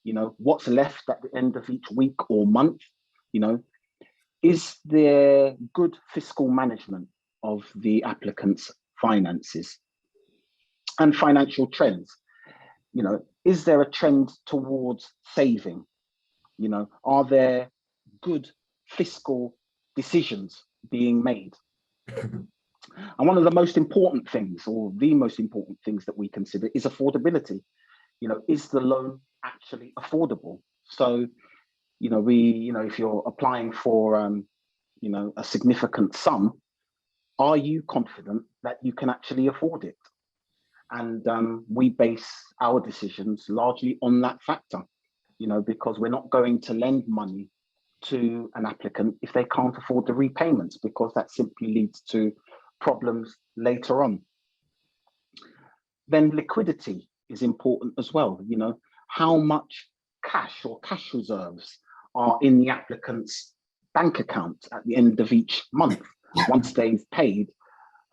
You know, what's left at the end of each week or month? You know, is there good fiscal management of the applicant's finances? And financial trends. You know, is there a trend towards saving? You know, are there good fiscal decisions being made? And one of the most important things, or the most important things that we consider, is affordability. You know, is the loan actually affordable? So, you know, if you're applying for, you know, a significant sum, are you confident that you can actually afford it? And we base our decisions largely on that factor, you know, because we're not going to lend money to an applicant if they can't afford the repayments, because that simply leads to problems later on. Then liquidity is important as well. You know, how much cash or cash reserves are in the applicant's bank account at the end of each month once they've paid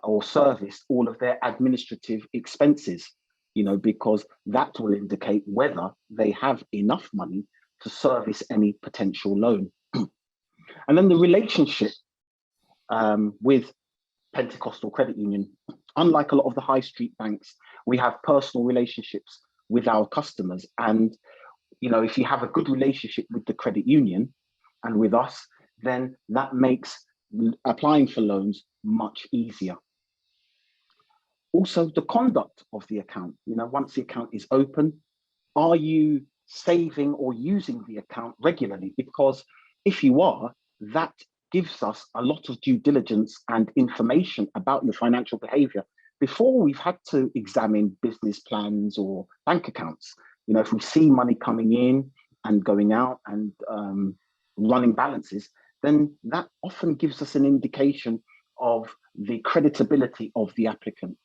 or serviced all of their administrative expenses, you know, because that will indicate whether they have enough money to service any potential loan. And then the relationship with Pentecostal Credit Union. Unlike a lot of the high street banks, we have personal relationships with our customers. And, you know, if you have a good relationship with the credit union and with us, then that makes applying for loans much easier. Also, the conduct of the account. You know, once the account is open, are you saving or using the account regularly? Because if you are, that gives us a lot of due diligence and information about your financial behavior before we've had to examine business plans or bank accounts. You know, if we see money coming in and going out and running balances, then that often gives us an indication of the creditability of the applicant.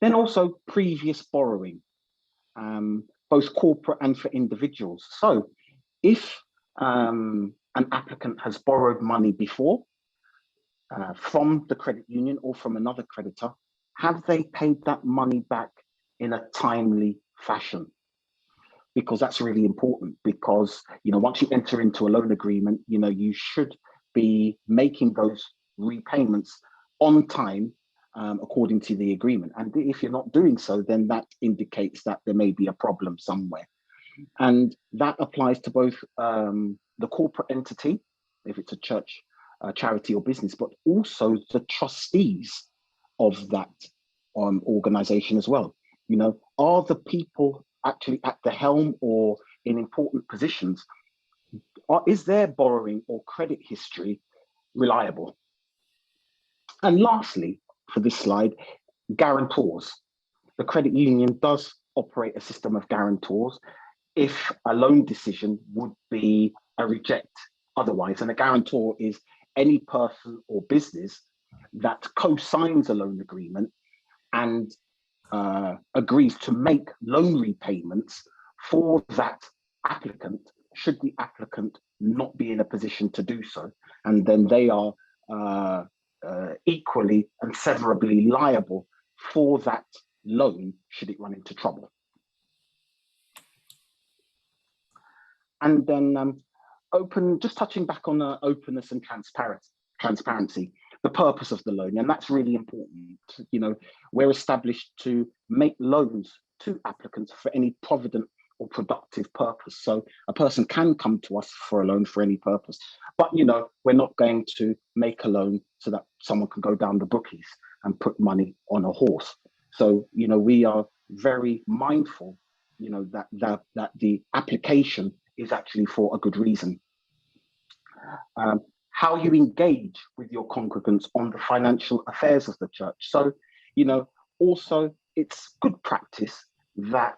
Then also previous borrowing, both corporate and for individuals. So if an applicant has borrowed money before from the credit union or from another creditor, have they paid that money back in a timely fashion? Because that's really important, because, you know, once you enter into a loan agreement, you know, you should be making those repayments on time according to the agreement. And if you're not doing so, then that indicates that there may be a problem somewhere. And that applies to both the corporate entity, if it's a church, charity or business, but also the trustees of that organization as well. You know, are the people actually at the helm or in important positions? Is their borrowing or credit history reliable? And lastly, for this slide, guarantors. The credit union does operate a system of guarantors if a loan decision would be a reject otherwise. And a guarantor is any person or business that co-signs a loan agreement and agrees to make loan repayments for that applicant, should the applicant not be in a position to do so. And then they are equally and severably liable for that loan should it run into trouble. And then just touching back on openness and transparency, the purpose of the loan, and that's really important. You know, we're established to make loans to applicants for any provident or productive purpose. So a person can come to us for a loan for any purpose, but you know, we're not going to make a loan so that someone can go down the bookies and put money on a horse. So, you know, we are very mindful, you know, that the application is actually for a good reason. How you engage with your congregants on the financial affairs of the church. So, you know, also it's good practice that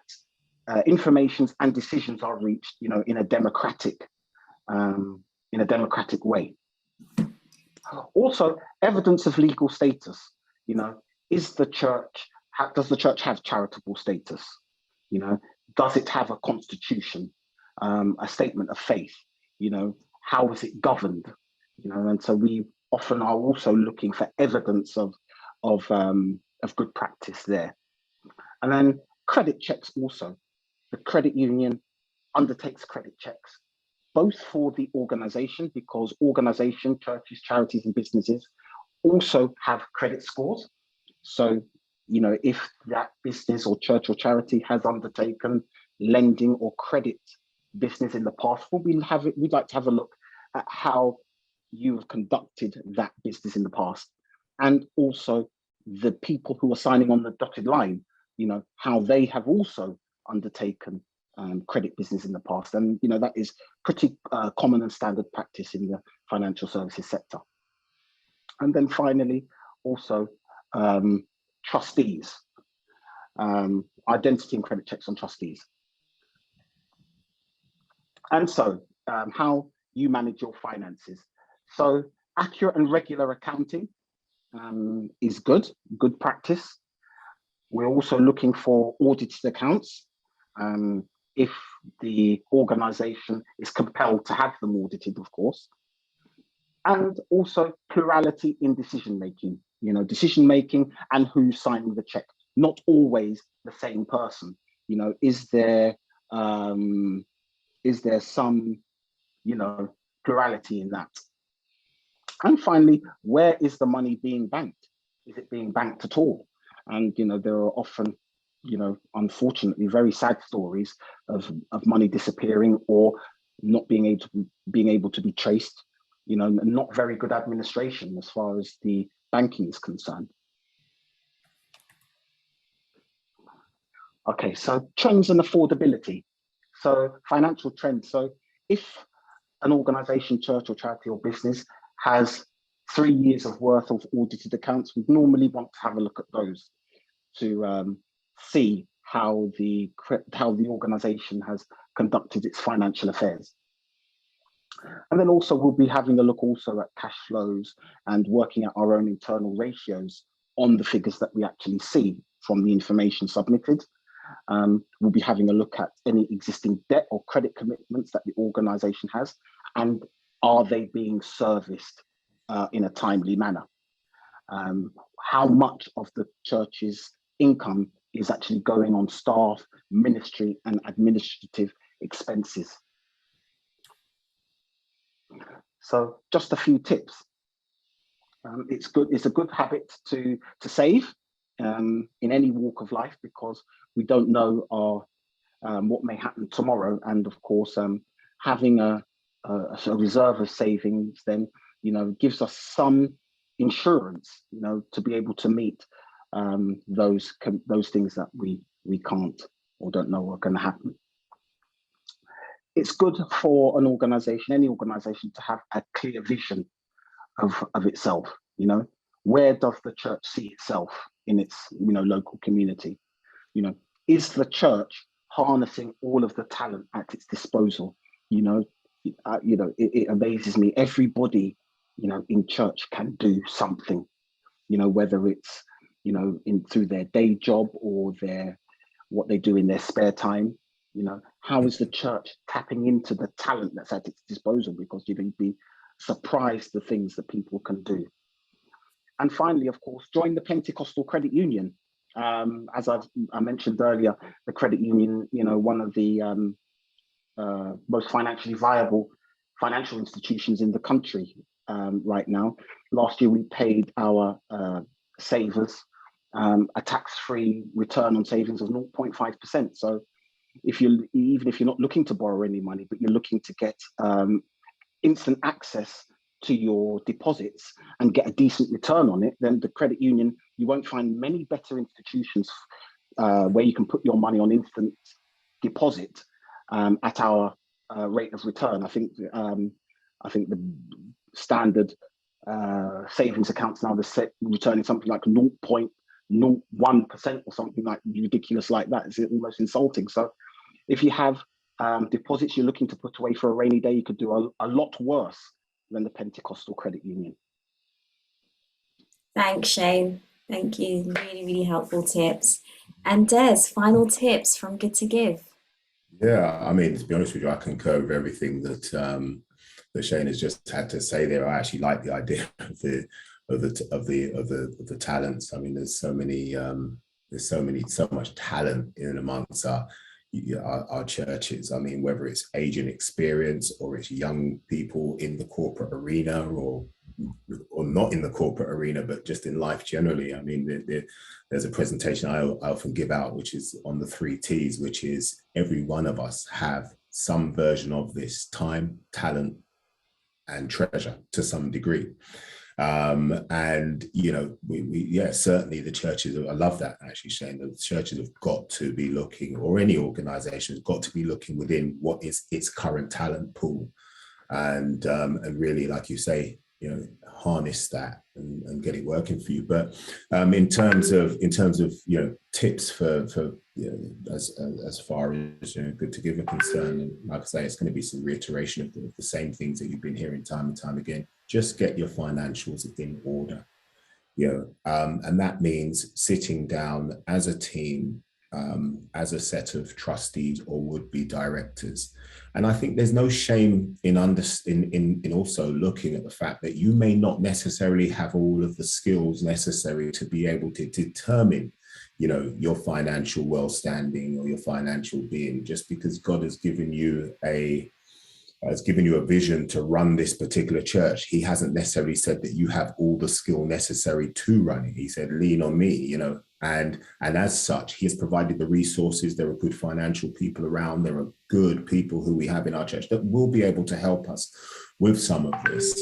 informations and decisions are reached, you know, in a democratic way. Also, evidence of legal status. You know, does the church have charitable status? You know, does it have a constitution, a statement of faith? You know, how is it governed? You know, and so we often are also looking for evidence of good practice there. And then credit checks also. The credit union undertakes credit checks, both for the organization, because organization, churches, charities, and businesses also have credit scores. So, you know, if that business or church or charity has undertaken lending or credit business in the past, we'd like to have a look at how you've conducted that business in the past, and also the people who are signing on the dotted line, you know, how they have also undertaken credit business in the past. And, you know, that is pretty common and standard practice in the financial services sector. And then finally, also trustees, identity and credit checks on trustees. And so how you manage your finances. So accurate and regular accounting is good practice. We're also looking for audited accounts if the organization is compelled to have them audited, of course. And also plurality in decision-making, you know, decision-making and who's signing the check, not always the same person. You know, is there some, you know, plurality in that? And finally, where is the money being banked? Is it being banked at all? And, you know, there are often, you know, unfortunately, very sad stories of money disappearing or not being able to be traced, you know, and not very good administration as far as the banking is concerned. Okay, so trends and affordability. So financial trends. So if an organization, church or charity or business has 3 years of worth of audited accounts, we'd normally want to have a look at those to see how the organization has conducted its financial affairs. And then also we'll be having a look also at cash flows and working out our own internal ratios on the figures that we actually see from the information submitted. We'll be having a look at any existing debt or credit commitments that the organization has, and are they being serviced in a timely manner? How much of the church's income is actually going on staff, ministry, and administrative expenses? So just a few tips. It's good. It's a good habit to save in any walk of life, because we don't know what may happen tomorrow. And of course, having a reserve of savings then, gives us some insurance, to be able to meet those things that we can't or don't know are going to happen. It's good for an organization, any organization, to have a clear vision of itself. Where does the church see itself in its local community? Is the church harnessing all of the talent at its disposal? It amazes me. Everybody in church can do something, whether it's through their day job or what they do in their spare time. How is the church tapping into the talent that's at its disposal? Because you'd be surprised the things that people can do. And finally, of course, join the Pentecostal Credit Union. As I mentioned earlier, the credit union, one of the most financially viable financial institutions in the country right now. Last year, we paid our savers a tax-free return on savings of 0.5%. So even if you're not looking to borrow any money, but you're looking to get instant access to your deposits and get a decent return on it, then the credit union, you won't find many better institutions where you can put your money on instant deposit at our rate of return. I think the standard savings accounts now they're returning something like 0.01% or something like ridiculous like that. It's almost insulting. So if you have deposits you're looking to put away for a rainy day, you could do a lot worse than the Pentecostal Credit Union. Thanks, Shane. Thank you. Really, really helpful tips. And Des, final tips from Good to Give. Yeah, I mean, to be honest with you, I concur with everything that Shane has just had to say there. I actually like the idea of the talents. I mean, there's so much talent in amongst our churches. I mean, whether it's age and experience, or it's young people in the corporate arena, or not in the corporate arena, but just in life generally. I mean, there's a presentation I often give out, which is on the 3 T's, which is every one of us have some version of this: time, talent, and treasure to some degree. And certainly the churches, I love that actually, Shane, the churches have got to be looking, or any organization has got to be looking within what is its current talent pool, and really, like you say, harness that and get it working for you. But in terms of tips for as far as Good to Give are concerned, and like I say, it's going to be some reiteration of the same things that you've been hearing time and time again. Just get your financials in order, and that means sitting down as a team, as a set of trustees or would-be directors. And I think there's no shame in also looking at the fact that you may not necessarily have all of the skills necessary to be able to determine, your financial well-standing or your financial being. Just because God has given you a vision to run this particular church, he hasn't necessarily said that you have all the skill necessary to run it. He said, lean on me, and as such, he has provided the resources. There are good financial people around. There are good people who we have in our church that will be able to help us with some of this.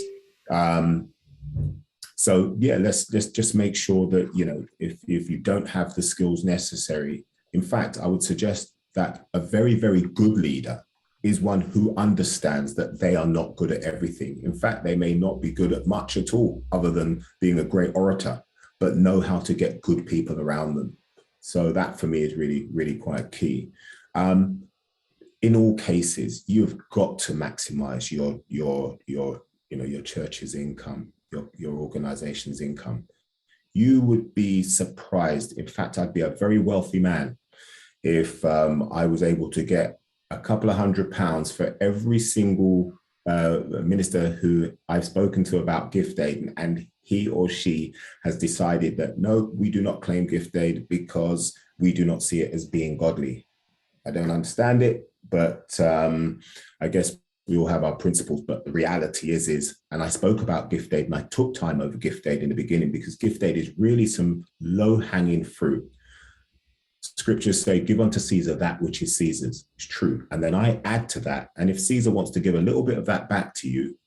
So yeah, let's just make sure that, if you don't have the skills necessary, in fact, I would suggest that a very, very good leader is one who understands that they are not good at everything. In fact, they may not be good at much at all other than being a great orator, but know how to get good people around them. So that for me is really, really quite key. In all cases, you've got to maximize your church's income, your organization's income. You would be surprised. In fact, I'd be a very wealthy man if I was able to get a couple of £100 for every single minister who I've spoken to about gift aid, and he or she has decided that no, we do not claim gift aid because we do not see it as being godly. I don't understand it, but I guess we all have our principles, but the reality is, and I spoke about gift aid, and I took time over gift aid in the beginning because gift aid is really some low-hanging fruit. Scriptures say, give unto Caesar that which is Caesar's. It's true. And then I add to that. And if Caesar wants to give a little bit of that back to you,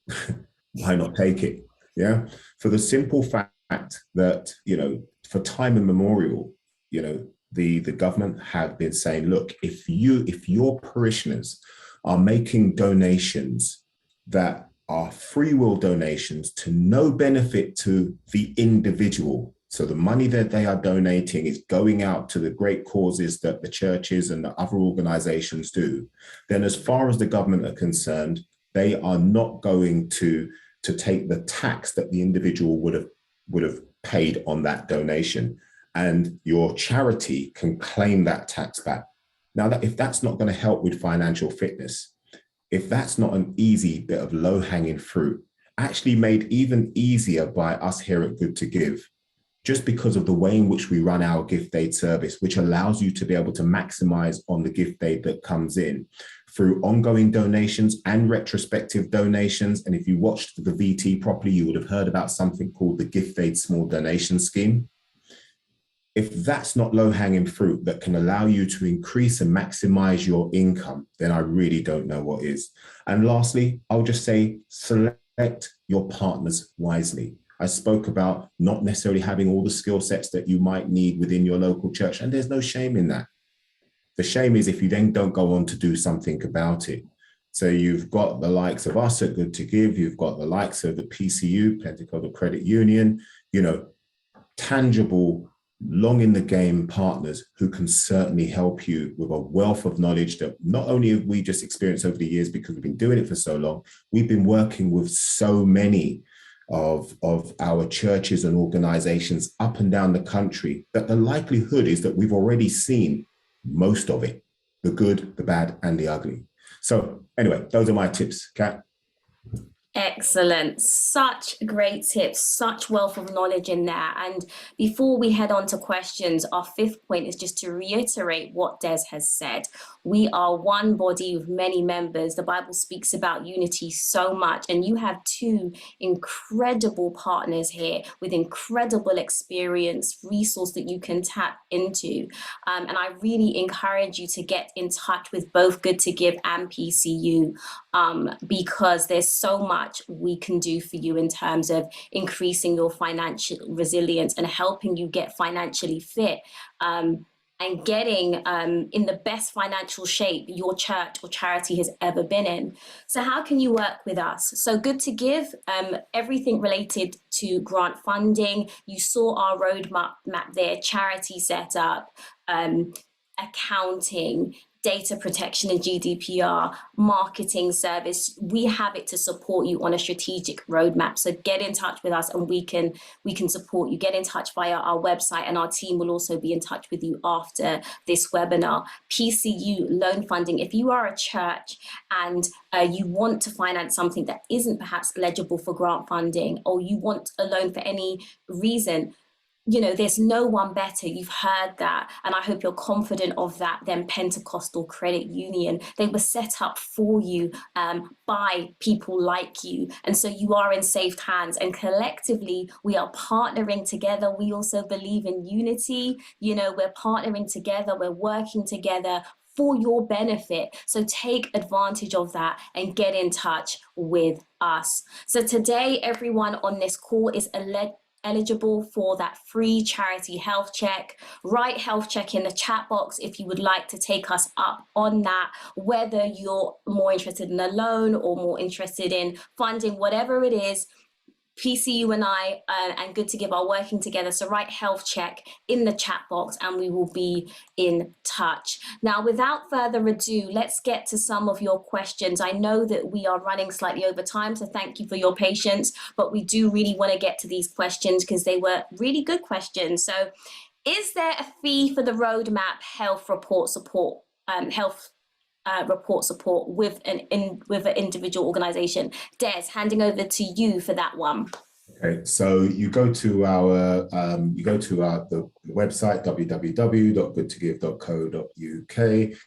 why not take it? Yeah. For the simple fact that, for time immemorial, the government have been saying, look, if your parishioners are making donations that are free will donations to no benefit to the individual, so the money that they are donating is going out to the great causes that the churches and the other organizations do, then as far as the government are concerned, they are not going to take the tax that the individual would have paid on that donation. And your charity can claim that tax back. Now, if that's not going to help with financial fitness, if that's not an easy bit of low-hanging fruit, actually made even easier by us here at Good to Give, just because of the way in which we run our gift aid service, which allows you to be able to maximize on the gift aid that comes in through ongoing donations and retrospective donations. And if you watched the VT properly, you would have heard about something called the Gift Aid Small Donation Scheme. If that's not low-hanging fruit that can allow you to increase and maximize your income, then I really don't know what is. And lastly, I'll just say, select your partners wisely. I spoke about not necessarily having all the skill sets that you might need within your local church, and there's no shame in that. The shame is if you then don't go on to do something about it. So you've got the likes of us at Good to Give, you've got the likes of the PCU, Pentecostal Credit Union, tangible, long in the game partners who can certainly help you with a wealth of knowledge that not only have we just experienced over the years because we've been doing it for so long, we've been working with so many of our churches and organizations up and down the country that the likelihood is that we've already seen most of it, the good, the bad, and the ugly. So anyway, those are my tips, Kat. Excellent. Such great tips, such wealth of knowledge in there. And before we head on to questions, our fifth point is just to reiterate what Des has said. We are one body with many members. The Bible speaks about unity so much, and you have two incredible partners here with incredible experience, resource that you can tap into. And I really encourage you to get in touch with both Good to Give and PCU because there's so much we can do for you in terms of increasing your financial resilience and helping you get financially fit and getting in the best financial shape your church or charity has ever been in. So how can you work with us? So Good to Give, everything related to grant funding. You saw our roadmap there, charity setup, accounting, data protection and GDPR, marketing service. We have it to support you on a strategic roadmap. So get in touch with us and we can support you. Get in touch via our website, and our team will also be in touch with you after this webinar. PCU loan funding. If you are a church and you want to finance something that isn't perhaps eligible for grant funding, or you want a loan for any reason, there's no one better. You've heard that. And I hope you're confident of that than Pentecostal Credit Union. They were set up for you by people like you. And so you are in safe hands. And collectively, we are partnering together. We also believe in unity. We're partnering together. We're working together for your benefit. So take advantage of that and get in touch with us. So today, everyone on this call is eligible for that free charity health check. Write health check in the chat box if you would like to take us up on that, whether you're more interested in a loan or more interested in funding, whatever it is. PCU and I and Good to Give are working together. So write health check in the chat box and we will be in touch. Now, without further ado, let's get to some of your questions. I know that we are running slightly over time, so thank you for your patience, but we do really want to get to these questions because they were really good questions. So is there a fee for the roadmap health report support, report support with an individual organization? Des, handing over to you for that one. Okay, so you go to the website www.goodtogive.co.uk.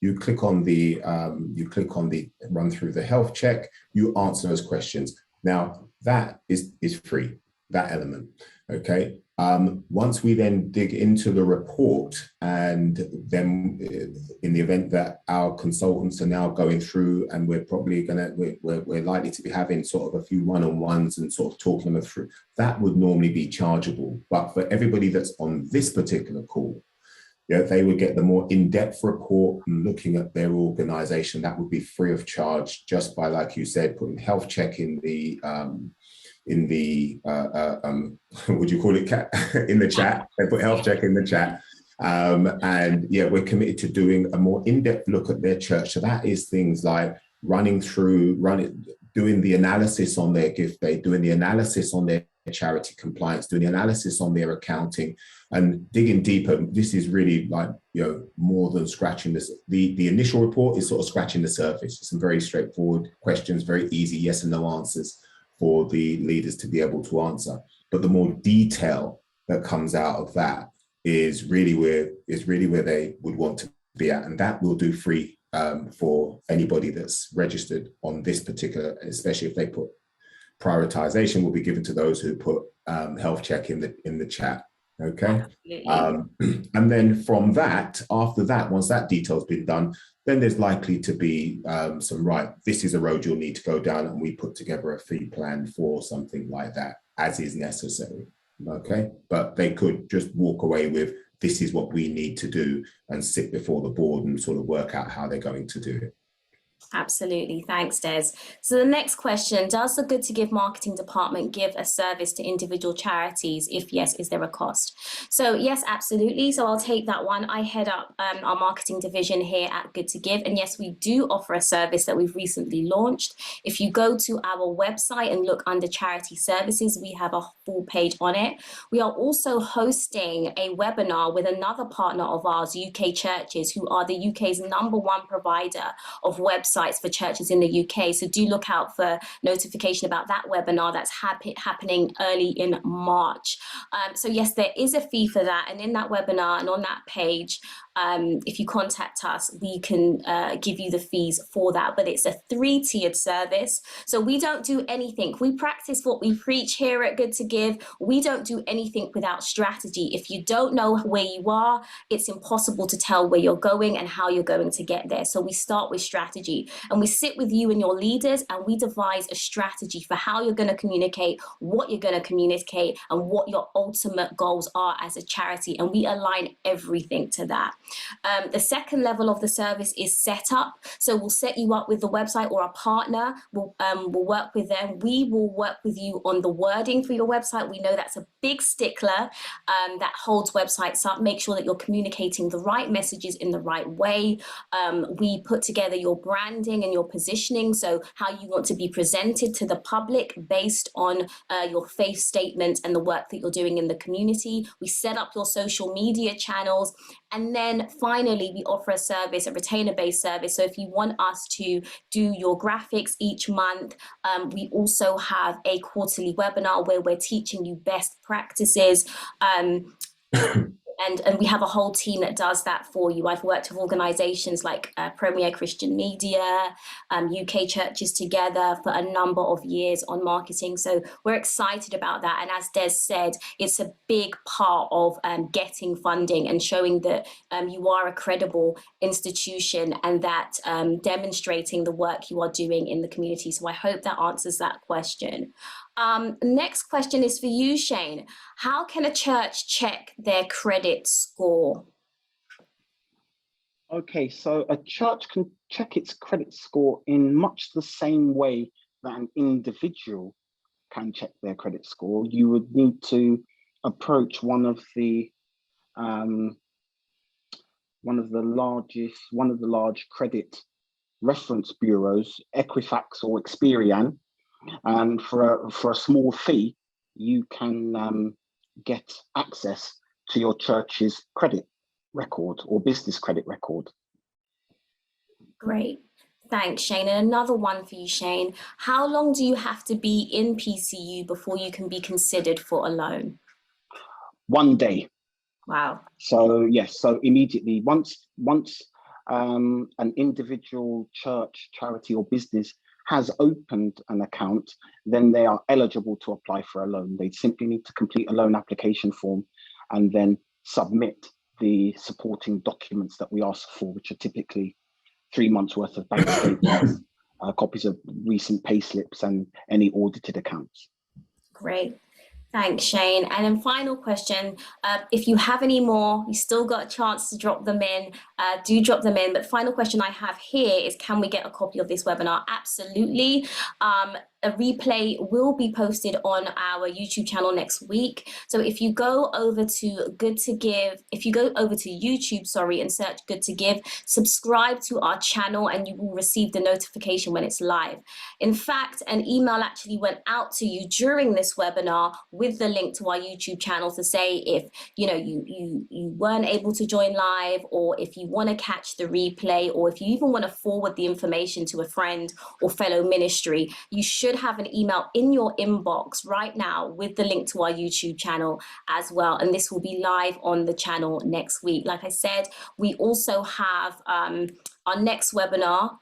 You click on the run through the health check, you answer those questions. Now that is free, that element. Okay. Once we then dig into the report, and then in the event that our consultants are now going through, and we're probably we're likely to be having sort of a few one-on-ones and sort of talking them through, that would normally be chargeable. But for everybody that's on this particular call, yeah, they would get the more in-depth report and looking at their organization. That would be free of charge, just by, like you said, putting health check in the would you call it in the chat? They put health check in the chat. And yeah, we're committed to doing a more in-depth look at their church. So that is things like doing the analysis on their gift aid, doing the analysis on their charity compliance, doing the analysis on their accounting, and digging deeper. This is really like, more than scratching this. The initial report is sort of scratching the surface. Some very straightforward questions, very easy yes and no answers for the leaders to be able to answer. But the more detail that comes out of that is really where they would want to be at. And that will do free for anybody that's registered on this particular, especially if they put prioritization will be given to those who put health check in the chat. Okay. And then from that, after that, once that detail's been done, then there's likely to be this is a road you'll need to go down, and we put together a fee plan for something like that as is necessary. Okay. But they could just walk away with, this is what we need to do, and sit before the board and sort of work out how they're going to do it. Absolutely. Thanks, Des. So the next question, does the GoodtoGive marketing department give a service to individual charities? If yes, is there a cost? So yes, absolutely. So I'll take that one. I head up our marketing division here at GoodtoGive. And yes, we do offer a service that we've recently launched. If you go to our website and look under charity services, we have a full page on it. We are also hosting a webinar with another partner of ours, UK Churches, who are the UK's #1 provider of websites for churches in the UK. So do look out for notification about that webinar that's happening early in March. So yes, there is a fee for that. And in that webinar and on that page, if you contact us, we can give you the fees for that. But it's a 3-tiered service. So we don't do anything. We practice what we preach here at GoodtoGive. We don't do anything without strategy. If you don't know where you are, it's impossible to tell where you're going and how you're going to get there. So we start with strategy, and we sit with you and your leaders, and we devise a strategy for how you're going to communicate, what you're going to communicate, and what your ultimate goals are as a charity. And we align everything to that. The second level of the service is set up. So we'll set you up with the website, or a partner will work with them. We will work with you on the wording for your website. We know that's a big stickler that holds websites up. Make sure that you're communicating the right messages in the right way. We put together your branding and your positioning, so how you want to be presented to the public based on your faith statement and the work that you're doing in the community. We set up your social media channels, and then finally we offer a service, a retainer-based service. So if you want us to do your graphics each month, we also have a quarterly webinar where we're teaching you best practices. And we have a whole team that does that for you. I've worked with organizations like Premier Christian Media, UK Churches Together for a number of years on marketing. So we're excited about that. And as Des said, it's a big part of getting funding and showing that you are a credible institution, and that demonstrating the work you are doing in the community. So I hope that answers that question. Next question is for you, Shane. How can a church check their credit score? Okay, so a church can check its credit score in much the same way that an individual can check their credit score. You would need to approach one of the large credit reference bureaus, Equifax or Experian. And for a small fee, you can get access to your church's credit record or business credit record. Great. Thanks, Shane. And another one for you, Shane. How long do you have to be in PCU before you can be considered for a loan? 1 day. Wow. So yes, so immediately once an individual church, charity or business has opened an account, then they are eligible to apply for a loan. They simply need to complete a loan application form and then submit the supporting documents that we ask for, which are typically 3 months worth of bank statements, copies of recent payslips and any audited accounts. Great. Thanks, Shane. And then final question, if you have any more, you still got a chance to drop them in, do drop them in. But final question I have here is, can we get a copy of this webinar? Absolutely. A replay will be posted on our YouTube channel next week. So if you go over to GoodtoGive, if you go over to YouTube, sorry, and search GoodtoGive, subscribe to our channel and you will receive the notification when it's live. In fact, an email actually went out to you during this webinar with the link to our YouTube channel to say if you weren't able to join live, or if you want to catch the replay, or if you even want to forward the information to a friend or fellow ministry, you should have an email in your inbox right now with the link to our YouTube channel as well. And this will be live on the channel next week. Like I said, we also have our next webinar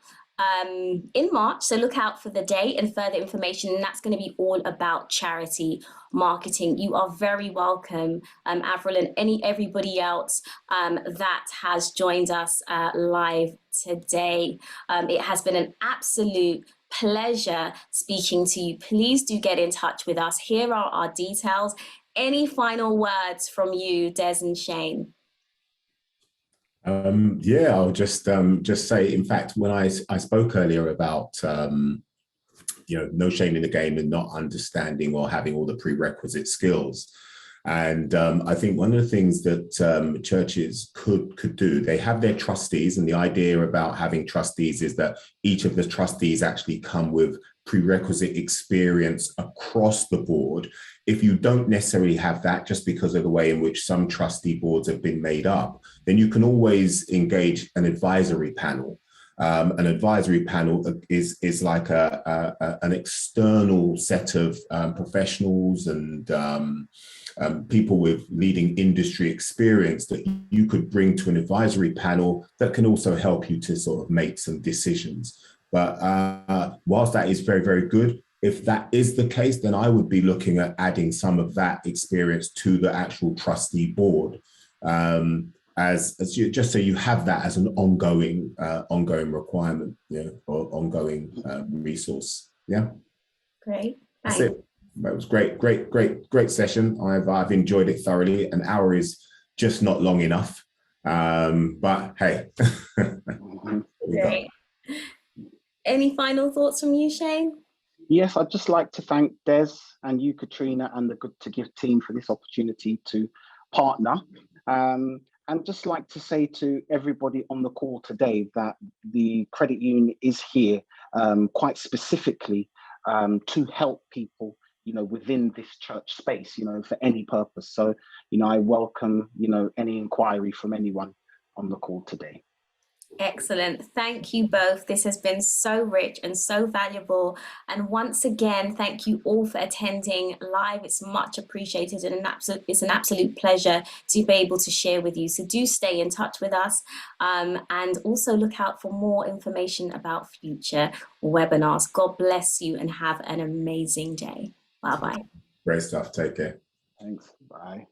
in March, so look out for the date and further information, and that's going to be all about charity marketing. You are very welcome, Avril, and everybody else that has joined us live today. It has been an absolute pleasure speaking to you. Please do get in touch with us. Here are our details. Any final words from you, Des and Shane? Yeah, I'll just say, in fact, when I spoke earlier about no shame in the game and not understanding or having all the prerequisite skills, and I think one of the things that churches could do, they have their trustees, and the idea about having trustees is that each of the trustees actually come with prerequisite experience across the board. If you don't necessarily have that, just because of the way in which some trustee boards have been made up, then you can always engage an advisory panel. An advisory panel is like an external set of professionals and people with leading industry experience that you could bring to an advisory panel that can also help you to sort of make some decisions. But whilst that is very, very good, if that is the case, then I would be looking at adding some of that experience to the actual trustee board, just so you have that as an ongoing requirement, or ongoing resource. Yeah. Great. That's it. That was great session. I've enjoyed it thoroughly. An hour is just not long enough, but hey. Great. Any final thoughts from you, Shane? Yes, I'd just like to thank Des and you, Katrina, and the GoodtoGive team for this opportunity to partner. And just like to say to everybody on the call today that the credit union is here quite specifically to help people, within this church space, for any purpose. So, I welcome, any inquiry from anyone on the call today. Excellent. Thank you both. This has been so rich and so valuable. And once again, thank you all for attending live. It's much appreciated, and it's an absolute pleasure to be able to share with you. So do stay in touch with us, and also look out for more information about future webinars. God bless you and have an amazing day. Bye-bye. Great stuff. Take care. Thanks. Bye.